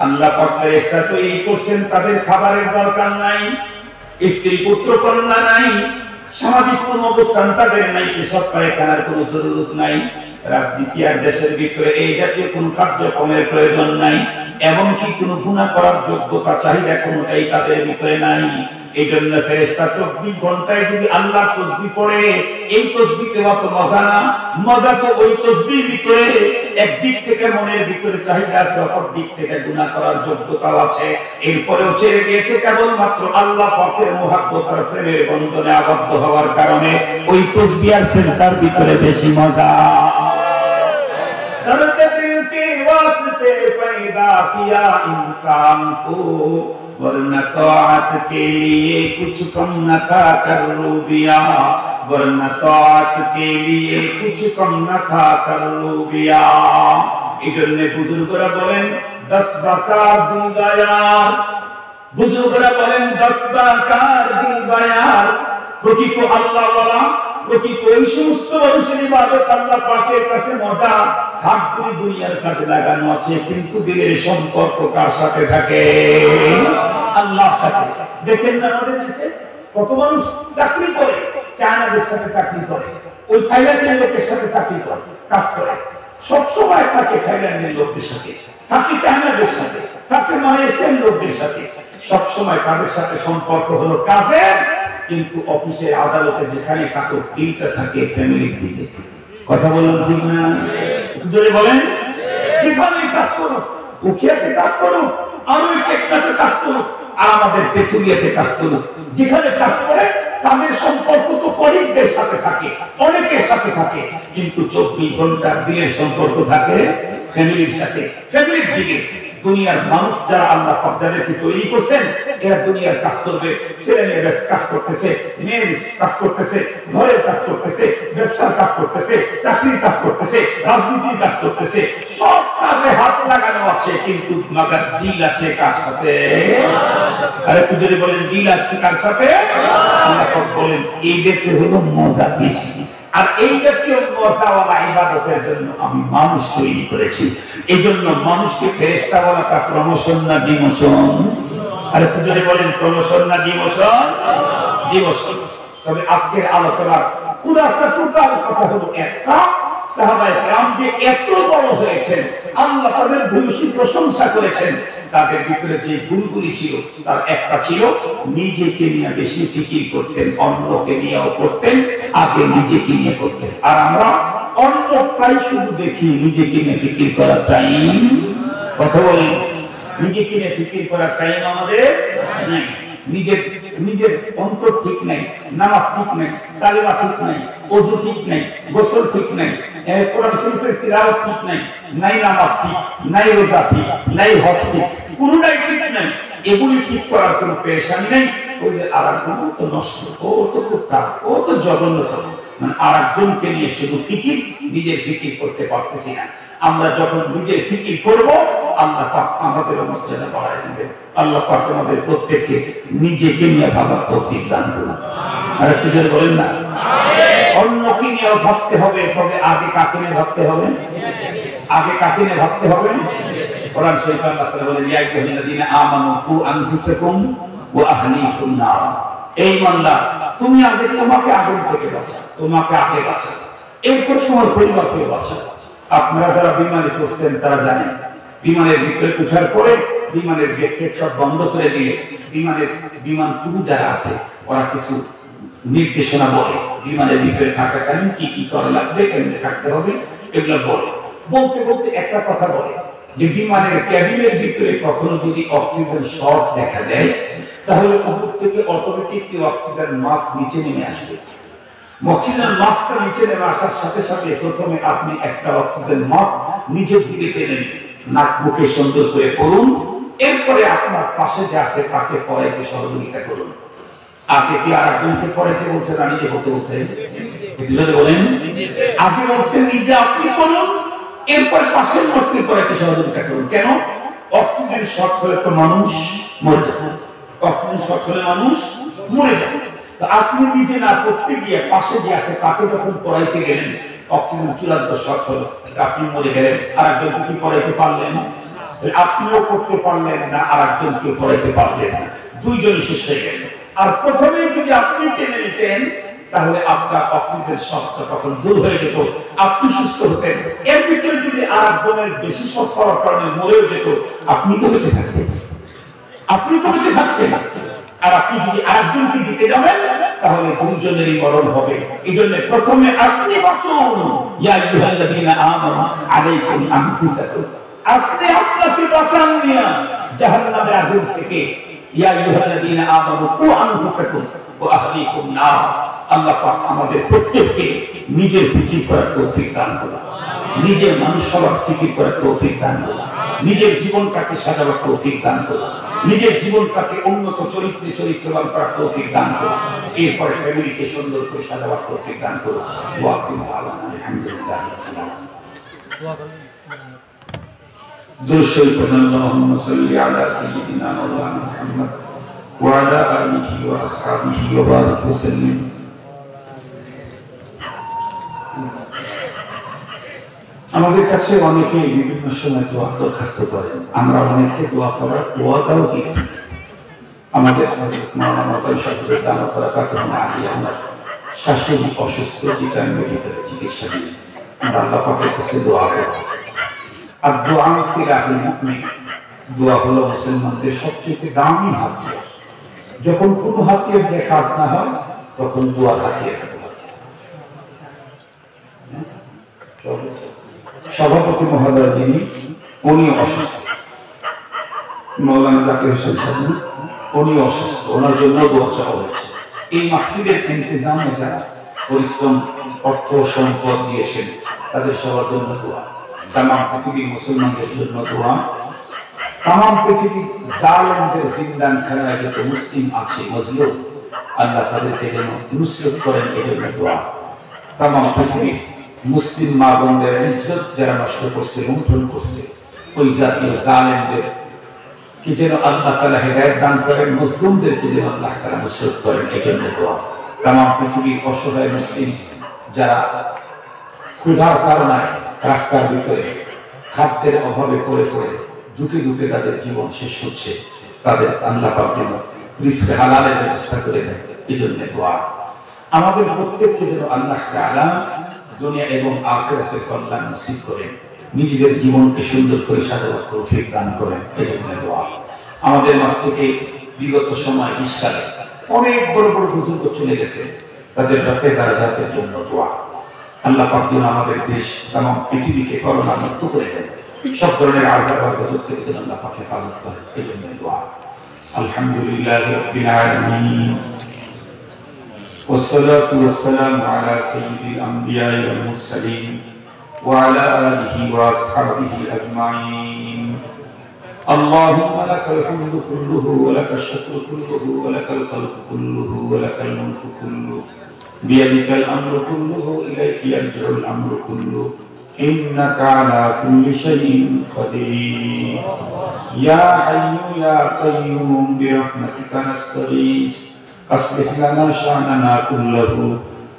আল্লাহ পাক ফেরেশতা তৈরি করছেন, তাদের খাবারের দরকার নাই, স্ত্রী পুত্র কন্যা নাই, সামাজিক কোন অবস্থান তাদের নাই, এসব পায়খানার কোনো জরুরত নাই, রাজনীতি আর দেশের ভিতরে এই জাতীয় কোন কার্যক্রমের প্রয়োজন নাই, এমনকি কোনো গুনাহ করার যোগ্যতা চাহিদা কোনটাই তাদের ভিতরে নাই। এই জন্য ফেরেশতা 24 ঘন্টায় যদি আল্লাহর তাসবিহ পড়ে, এই তাসবিহতে অত মজা না, মজা তো ওই তাসবিহর ভিতরে একদিক থেকে মনের ভিতরে চাহিদা আছে, অপর দিক থেকে গুনাহ করার যোগ্যতাও আছে। এরপরেও ছেড়ে দিয়েছে কেবলমাত্র আল্লাহ পাকের মুহাব্বত আর প্রেমের বন্ধনে আবদ্ধ হওয়ার কারণে ওই তাসবিহ আর সিজদার ভিতরে বেশি মজা। दर्द दिल के वास्ते पैदा किया इंसान को, वरना तौत के लिए कुछ कम न था करूबिया, वरना तौत के लिए कुछ कम न था करूबिया। इधर बुजुर्गरा बोलें 10 बाकार दिल गायार, बुजुर्गरा बोलें 10 बाकार दिल गायार। প্রকৃত আল্লাহওয়ালা, প্রকৃত এই সমস্ত মানুষের ইবাদত আল্লাহ পাকের কাছে মজা। হাতগুলি দুনিয়ার কাজে লাগানো আছে, কিন্তু দিলের সম্পর্ক কার সাথে থাকে? আল্লাহর সাথে। দেখেন না আমাদের দেশে কত মানুষ চাকরি করে, চায়নাদের সাথে চাকরি করে, ওই থাইল্যান্ডের লোকের সাথে চাকরি করে, কাজ করে, সবসময় থাকে থাইল্যান্ডের লোকদের সাথে, থাকে চায়নাদের সাথে, থাকে মালয়েশিয়ার লোকদের সাথে, সবসময় তাদের সাথে সম্পর্ক হলো কাজের, কিন্তু অফিসে আদালতে যেখানে থাকুক এইটা থাকে ফ্যামিলির দিকে। কথা বলুন ঠিক না? জোরে বলেন। যেখানে কাজ করুক, উখিয়াতে কাজ করুক, আর ওই টেকনাতে কাজ করুক, আর আমাদের পেটুলিয়াতে কাজ করুক, যেখানে কাজ করে তাদের সম্পর্ক তো কলিগদের সাথে থাকে, অনেকের সাথে থাকে, কিন্তু 24 ঘন্টার দিনের সম্পর্ক থাকে ফ্যামিলির সাথে, ফ্যামিলির দিকে। দুনিয়ার মানুষ যারা আল্লাহ পাক যাদেরকে তৈরি করছেন, এরা দুনিয়ার কাজ করবে, ছেলে মেয়ের কাজ করতেছে, মেয়ের কাজ করতেছে, ঘরের কাজ করতেছে, ব্যবসার কাজ করতেছে, চাকরির কাজ করতেছে, রাজনীতির কাজ করতেছে, সব কাজে হাত লাগানো আছে, কিন্তু মাগার দিল আছে কার সাথে? আরে পুজোরে বলেন দিল আছে কার সাথে? আল্লাহ পাক বলেন এইদেরকে হলো মজা বেশি, আর এই জাতীয় মজাওয়ালা ইবাদতের জন্য আমি মানুষ তৈরি করেছি। এই জন্য মানুষকে ফেরেশতা বলাটা প্রমোশন না ডিমোশন? আরে পুজোরে বলেন প্রমোশন না ডিমোশন? ডিমোশন। তবে আজকের আলোচনার খুলাসা টোটাল কথা হলো একটা, সাহাবায়ে কেরাম যে এত বড় হয়েছেন, আল্লাহ তাদের ভূয়সী প্রশংসা করেছেন, তাদের ভিতরে যে গুণগুলি ছিল তার একটা ছিল নিজেকে নিয়ে বেশি ফিকির করতেন, অন্যকে নিয়েও করতেন, আগে নিজেকে নিয়ে করতেন। আর আমরা অন্যটাই শুধু দেখি, নিজেকে নিয়ে ফিকির করার টাইম, কথা বলেন, নিজেকে নিয়ে ফিকির করার টাইম আমাদের নাই। নিজের অন্তর ঠিক নাই, নামাজ ঠিক নাই, কালিমা ঠিক নাই, ওযু ঠিক নাই, গোসল ঠিক নাই, কোরআন শরীফের তিলাওয়াত ঠিক নাই, নাই নামাজ ঠিক, নাই রোজা ঠিক, নাই হজ ঠিক, কোনটাই ঠিক নাই। এগুলি ঠিক করার কোনো পেরেশানি নেই। ওই যে আরেকজন তো নষ্ট, ও তো খুব খারাপ, ও তো জঘন্যতম, মানে আরেকজনকে নিয়ে শুধু ফিকির, নিজের ফিকির করতে পারতেছি না। আমরা যখন নিজের ফিকির করব, আল্লাহ পাক আমাদের মর্যাদা বাড়ায় দিবেন। আল্লাহ পাক আমাদের প্রত্যেককে নিজেকে নিয়ে ভাবার তৌফিক দান করুন। আর একটু জোরে বলেন না? অন্যকে নিয়ে ভাবতে হবে, তবে আগে কাকে নিয়ে ভাবতে হবে? আগে কাকে নিয়ে ভাবতে হবে? কোরআন শরীফে আল্লাহ তাআলা বলেন, ইয়া আইয়ুহাল্লাযীনা আমানু কু আনফুসাকুম ওয়া আহলিকুম নার। এই বান্দা, তুমি আগে তোমাকে আগুন থেকে বাঁচাও, তোমাকে আগে বাঁচাও, এরপর তোমার পরিবারকে বাঁচাও। আপনারা যারা বিমানে চড়ছেন তারা জানেন, বিমানের ভিতরে উঠার পরে বিমানের গেট সব বন্ধ করে দিলে বিমান ক্রু যারা আছে ওরা কিছু নির্দেশনা বলে, বিমানের ভিতরে থাকাকালীন কি কি করা লাগবে, কেমনে থাকতে হবে, এগুলো বলে। বলতে বলতে একটা কথা বলে যে বিমানের ক্যাবিনের ভিতরে কখনো যদি অক্সিজেন শর্ট দেখা দেয়, তাহলে উপর থেকে অটোমেটিকলি অক্সিজেন মাস্ক নিচে নেমে আসবে। অক্সিজেন মাস্কটা নিচে নেমে আসার সাথে সাথে প্রথমে আপনি একটা অক্সিজেন মাস্ক নিজের দিকে টেনে নিন, নাক মুখে সুন্দর করে পড়ুন, এরপরে আপনার পাশে যে আছে তাকে পড়াইতে সহযোগিতা করুন। আগে কি আরেকজনকে পড়াইতে বলছে না নিজে করতে বলছে? বলেন, আগে বলছে নিজে আপনি করুন, এরপর পাশের মানুষকে পড়াইতে সহযোগিতা করুন। কেন? অক্সিজেন শর্ট হলে তো মানুষ মরে যাবে, অক্সিজেন শর্ট হলে মানুষ মরে যাবে। তো আপনি নিজে না করতে গিয়ে পাশে যে আছে তাকে যখন পড়াইতে গেলেন, অক্সিজেন চূড়ান্ত শর্ট হলো, আপনি মরে গেলেন, আরেকজনকে কি পড়াইতে পারলেন? আপনিও করতে পারলেন না, আরেকজনকে পড়াইতে পারলেন না, দুইজনই শেষ হয়ে গেল। আর প্রথমেই যদি আপনি টেনে নিতেন, তাহলে আপনার অক্সিজেন শর্টটা তখন দূর হয়ে যেত, আপনি সুস্থ হতেন। এর ভিতরে যদি আরেকজনের বেশি শর্ট হওয়ার কারণে মরেও যেত, আপনি তো বেঁচে থাকতেন, আপনি তো বেঁচে থাকতেন। আর আপনি যদি আরেকজনকে দিতে যাবেন, তাহলে দুজনেরই মরণ হবে। এই জন্য প্রথমে আপনি বাঁচুন, ইয়া আইয়ুহাল্লাযীনা আমানু আলাইকুম আনফুসাকুম, আপনি আপনাকে বাঁচান নিয়া জাহান্নামের আগুন থেকে। ইয়া আইয়ুহাল্লাযীনা আমানু কু আনফুসাকুম ওয়া আহলিকুম নার। আল্লাহ পাক আমাদের প্রত্যেককে নিজের ফিকির করার তৌফিক দান করুন, নিজের মানুষ সবার ফিকির করার তৌফিক দান করুন, নিজের জীবনটাকে সাজাবার তৌফিক দান করুন, নিজের জীবনটাকে উন্নত চরিত্রে চরিত্রবান করার তৌফিক দান করুন, এরপরে ফ্যামিলিকে সুন্দর করে সাজাবার তৌফিক দান করুন। ওয়া আকিমু আলহামদুলিল্লাহ। দুরূদ আল্লাহুম্মা সাল্লি আলা সাইয়্যিদিনা মাওলানা মুহাম্মদ ওয়া আলা আলিহি ওয়া আসহাবিহি ওয়া বারিক ওয়া সাল্লিম। আমাদের কাছে অনেকেই বিভিন্ন সময় দোয়া দরখাস্ত করেন, আমরা অনেককে দোয়া করার দোয়াটাও দিই। আমাদের শাশুড়ি অসুস্থ, যেটা মেডিকেলের চিকিৎসা দিয়েছে, আমরা আল্লাহ পাকের কাছে দোয়া করব। আর দোয়া সিলাহুল মুমিন, দোয়া হলো মুসলমানদের সবচেয়ে দামি হাতিয়ার। যখন কোনো হাতিয়ার দিয়ে কাজ না হয় তখন দোয়া হাতিয়ার। সভাপতি মহোদয় যিনি, উনি অসুস্থ, মৌলানা জাকির হোসেন সাহেব, উনি অসুস্থ, ওনার জন্য দোয়া চাওয়া হয়েছে। এই মাহফিলের ইন্তজামে যারা পরিশ্রম, অর্থ, সম্পদ দিয়েছেন তাদের সবার জন্য দোয়া। তাম পৃথিবীর মুসলমানদের জন্য দোয়া। তাম পৃথিবীর জালেমদের জিন্দানখানায় যত মুসলিম আছে, মজলুম, আল্লাহ তাদেরকে যেন নুসরত করেন, এই জন্য দোয়া। তাম পৃথিবীর মুসলিম মা বোনদের ইজ্জত যারা নষ্ট করছে, লুণ্ঠন করছে, ওই জাতীয় জালেমদের কি যেন আল্লাহ তাআলা হেদায়েত দান করেন, মুসলিমদেরকে যেন আল্লাহ তাআলা নুসরত করেন, এই জন্য দোয়া। তাম পৃথিবীর অসহায় মুসলিম যারা ক্ষুধার কারণে রাস্তার ভিতরে খাদ্যের অভাবে পড়ে পড়ে দুঃখে দুঃখে তাদের জীবন শেষ হচ্ছে, তাদের আল্লাহ পাক যেন রিজকে হালালের ব্যবস্থা করে দেন, এই জন্য দোয়া। আমাদের প্রত্যেককে যেন আল্লাহ তাআলা দুনিয়া এবং আখিরাতের কল্যাণ নসিব করেন, নিজেদের জীবনকে সুন্দর করে সাজাবার তৌফিক দান করেন, এই জন্য দোয়া। আমাদের মাঝ থেকে বিগত সময় বিশ্বাস অনেক বড় বড় বুজুর্গ চলে গেছে, তাদের রফে দারাজাতের জন্য দোয়া। আল্লাহ পাক যেন আমাদের দেশ এবং পৃথিবীকে করোনা মুক্ত করে দেন, সব ধরনের আযাব আর গজব থেকে যেন আল্লাহ পাক হেফাজত করেন, এই জন্য দোয়া। আলহামদুলিল্লাহি রাব্বিল আলামিন, والصلاة والسلام على سيد الأنبياء والمرسلين وعلى آله وأصحابه أجمعين. اللهم لك الحمد كله ولك الشكر كله ولك الخلق كله ولك الملك كله بيدك الأمر كله إليك يرجع الأمر كله إنك على كل شيء قدير. يا حي يا قيوم برحمتك نستغيث أصلح لنا شأننا كله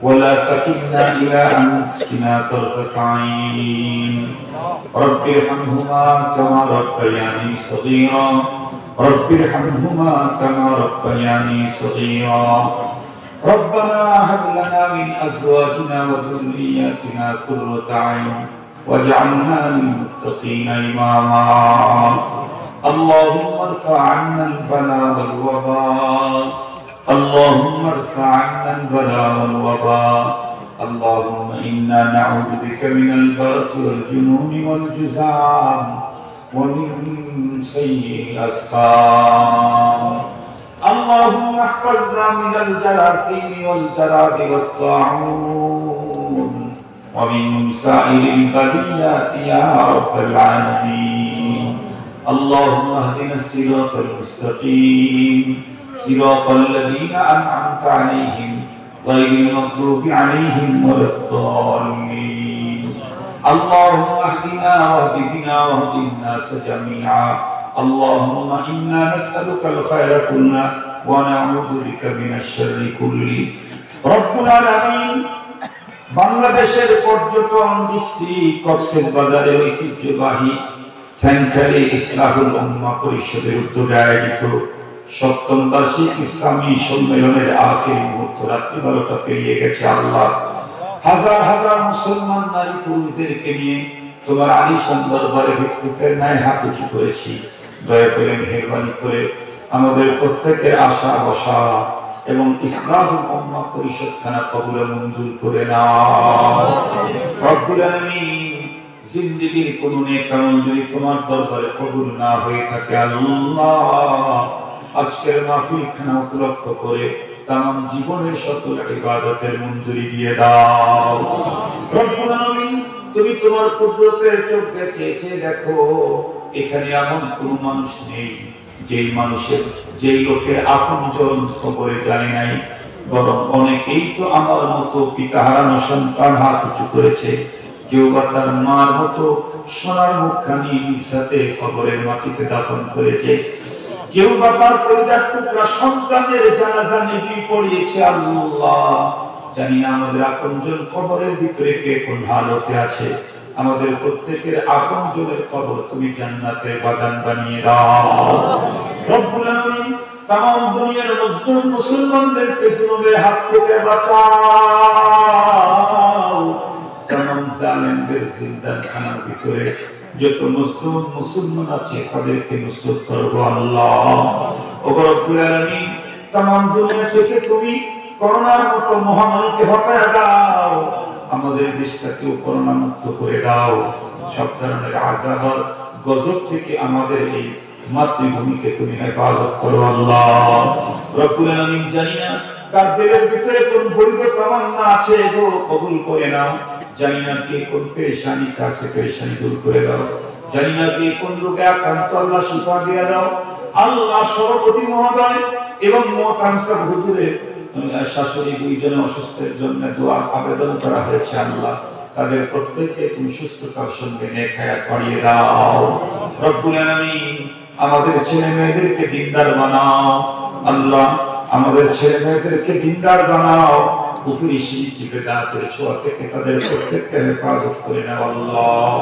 ولا تكلنا إلى أنفسنا طرفة عين. رب ارحمهما كما ربياني صغيرا رب ارحمهما كما ربياني صغيرا. ربنا هب لنا من أزواجنا وذرياتنا قرة أعين واجعلنا للمتقين إماما. اللهم ارفع عنا البلاء والوباء، اللهم ارفع عنا البلاء والوباء. اللهم إنا نعوذ بك من البرص والجنون والجذام ومن سيء الأسقام. اللهم احفظنا من الجراثيم والجراد والطاعون ومن سائر البليات يا رب العالمين. اللهم اهدنا الصراط المستقيم صراط الذين أنعمت عليهم غير المغضوب عليهم ولا الضالين. اللهم اهدنا واهد بنا واهد الناس جميعا. اللهم إنا نسألك الخير كله ونعوذ بك من الشر كله. رب العالمين বাংলাদেশের পর্যটন ডিস্ট্রিক্ট কক্সবাজারের ঐতিহ্যবাহী থ্যাংখালী ইসলাহুল উম্মাহ পরিষদের উদ্যোগে আয়োজিত সপ্তম বার্ষিক ইসলামী সম্মেলনের আখেরি মুহূর্ত, রাত্রি 12টা পেরিয়ে গেছে। আল্লাহ হাজার হাজার মুসলমান নারী পুরুষদেরকে নিয়ে তোমার আলিশান দরবারে ভিক্ষুকের ন্যায় হাত উঁচু করেছি। দয়া করে মেহেরবানি করে আমাদের প্রত্যেকের আশা বসা এবং ইসলাহুল উম্মাহ পরিষদখানা কবুল মঞ্জুর করে নাও। রব্বুল আলামিন জিন্দেগীর কোন নেক আমল যদি তোমার দরবারে কবুল না হয়ে থাকে, আল্লাহ আজকের মাহফিলখানা উপলক্ষ করে তামাম জীবনের সকল ইবাদতের মঞ্জুরি দিয়ে দাও। রব্বুল আলামিন তুমি তোমার কুদরতের চোখে চেয়ে দেখো, এখানে এমন কোনো মানুষ নেই যেই লোকের আপনজন কবরে যায় নাই, বরং অনেকেই তো আমার মতো পিতা হারানো সন্তান হাত উঁচু করেছে। কেউ বা তার মার মতো সোনার মুখখানি নিজ হাতে কবরের মাটিতে দাফন করেছে, কেউ বা তার পরিবার টুকরা সন্তানের জানাজা নিজেই পড়িয়েছে। আল্লাহ জানি না আমাদের আপনজন কবরের ভিতরে কে কোন হালতে আছে। আমাদের প্রত্যেকের আপনজনের কবর তুমি জান্নাতের বাগান বানিয়ে দাও। রব্বুল আলামিন तमाम दुनियाর মজলুম মুসলমানদেরকে জুলুমের হাত থেকে বাঁচাও। तमाम জালেমদের জিন্দাখানার ভিতরে যত মজলুম মুসলমান আছে তাদেরকে নুসরত করো আল্লাহ। ওগো রব্বুল আলামিন, तमाम দুনিয়া থেকে তুমি করোনার মতো মহামারীকে হটায় দাও। আমাদের দেশটাকে করোনা মুক্ত করে দাও। সব ধরনের আযাব আর গজব থেকে আমাদের এই মাতৃভূমিকে তুমি হেফাজত করো আল্লাহ। রব্বুল আলামিন, জানি না কার দিলের ভিতরে কোন বৈধ তামান্না আছে, গো কবুল করে নাও। জানি না কে কোন পেরেশানি আছে, পেরেশানি দূর করে দাও। জানি না কে কোন রোগে আক্রান্ত, আল্লাহ শিফা দিয়ে দাও আল্লাহ। সভাপতি মহোদয় এবং মোহতারাম হুজুরের শাশুড়ি দুইজনে অসুস্থের জন্য দোয়া আবেদন করা হয়েছে আল্লাহ। তাদের প্রত্যেককে তুমি সুস্থতার সঙ্গে নেক হায়াত বাড়িয়ে দাও। রব্বুল আলামিন, আমাদের ছেলে মেয়েদেরকে দিনদার বানাও আল্লাহ। আমাদের ছেলে মেয়েদেরকে দিনদার বানাও। কুফরি শিরক বিদআতের ছোঁয়া থেকে তাদের প্রত্যেককে হেফাজত করে নাও আল্লাহ।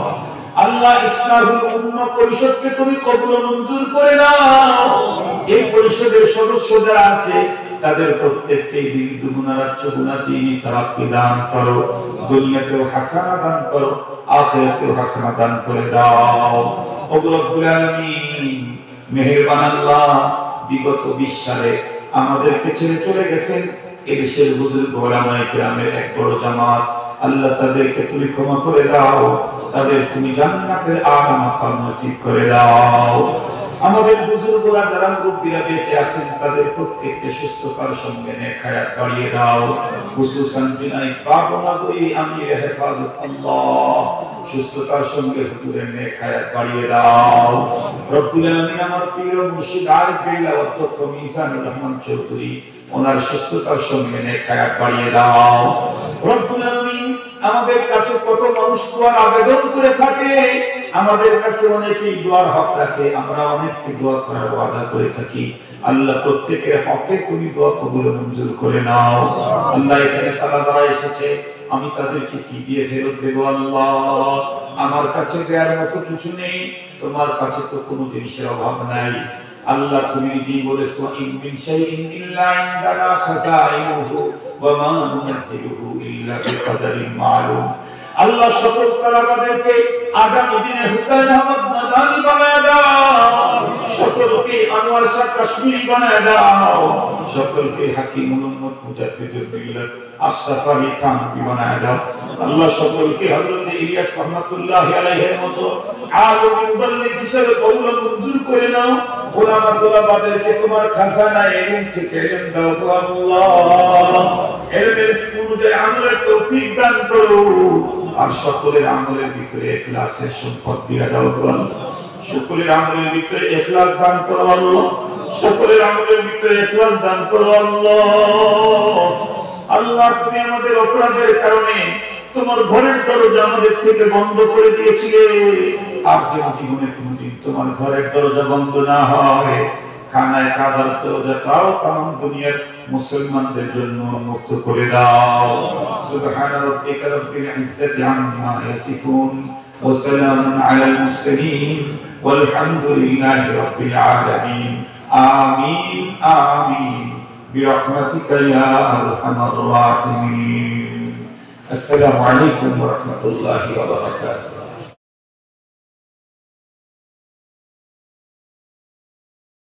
আল্লাহ, ইসলাহুল উম্মাহ পরিষদকে তুমি কবুল ও মঞ্জুর করে নাও। এই পরিষদের সদস্য যারা আছে তাদের প্রত্যেককে দিন দুগুণা রাত গুণা দিনই তারাক্কি দান করো। দুনিয়াতেও হাসানা দান করো, আখিরাতেও হাসানা দান করে দাও। ওগো রব্বুল আলামিন, মেহেরবান আল্লাহ, বিগত 20 সালে আমাদেরকে ছেড়ে চলে গেছেন এদেশের বুজুর্গ ওলামায়ে কেরামের এক বড় জামাত। আল্লাহ, তাদেরকে তুমি ক্ষমা করে দাও, তাদের তুমি জান্নাতের আলা মাকাম নসিব করে দাও। আমাদের বুজুর্গরা যারা মুরব্বিরা বেঁচে আছেন তাদের প্রত্যেককে সুস্থতার সঙ্গে নেক হায়াত বাড়িয়ে দাও। খুসুসান জিনাই পাবনাগরী আমির হেফাজত আল্লাহ, সুস্থতার সঙ্গে হুজুরের নেক হায়াত বাড়িয়ে দাও। রব্বুল আলামিন, আমার প্রিয় মুর্শিদ আরিফ বিল্লাহ অধ্যক্ষ মিজানুর রহমান চৌধুরী, ওনার সুস্থতার সঙ্গে নেক হায়াত বাড়িয়ে দাও। রব্বুল আলামিন, আমাদের কাছে কত মানুষ দোয়ার আবেদন করে থাকে, আমাদের কাছে অনেকেই দোয়ার হক রাখে, আমরা অনেককে দোয়া করার ওয়াদা করে থাকি। আল্লাহ, প্রত্যেকের হকে তুমি দোয়া কবুল ও মঞ্জুর করে নাও আল্লাহ। এখানে তালাবারা এসেছে, আমি তাদেরকে কি দিয়ে ফেরত দেব আল্লাহ? আমার কাছে দেওয়ার মতো কিছু নেই, তোমার কাছে তো কোনো জিনিসের অভাব নাই আল্লাহ। তুমি নিজেই বলেছো, ইন মিন শাইইন ইল্লা ইনদানা খাযাইনুহু ওয়া মা নুনাজ্জিলুহু ইল্লা বিকদারিন মালুম। আল্লাহ, সকল তালাবাদেরকে আগামী দিনে হুসাইন আহমদ মাদানী বানায় দাও, সকলকে আনোয়ার শাহ কাশ্মীরি বানায় দাও, সকলকে হাকিম উম্মত মুজাদ্দিদুল মিল্লাত আশরাফ আলী থানভী বানায় দাও আল্লাহ। সকলকে হযরত ইলিয়াস রাহমাতুল্লাহি আলাইহির মতো আলেম মুবাল্লিগ হিসেবে কবুল ও মঞ্জুর করে নাও। উলামা তুলাবাদেরকে তোমার খাজানা ইলম থেকে ইলম দাও গো আল্লাহ। ইলমের অনুযায়ী আমলের তৌফিক দান করো, আর সকলের আমলের ভিতরে ইখলাসের সম্পদ দিয়ে দাও গো আল্লাহ। সকলের আমলের ভিতরে ইখলাস দান করো আল্লাহ। সকলের আমলের ভিতরে ইখলাস দান করো আল্লাহ। আল্লাহ, তুমি আমাদের অপরাধের কারণে তোমার ঘরের দরজা আমাদের থেকে বন্ধ করে দিয়েছিলে, আর যেন জীবনে কোনোদিন তোমার ঘরের দরজা বন্ধ না হয়। খানায় কাবার দরজাটাও তাম দুনিয়ার মুসলমানদের জন্য উন্মুক্ত করে দাও। সুবহানা রাব্বিকা রাব্বিল ইজ্জাতি আম্মা ইয়াসিফুন ওয়া সালামুন আলাল মুরসালিন ওয়াল হামদুলিল্লাহি রাব্বিল আলামিন। আমিন আমিন برحمتك يا أرحم الراحمين. السلام عليكم ورحمة الله وبركاته.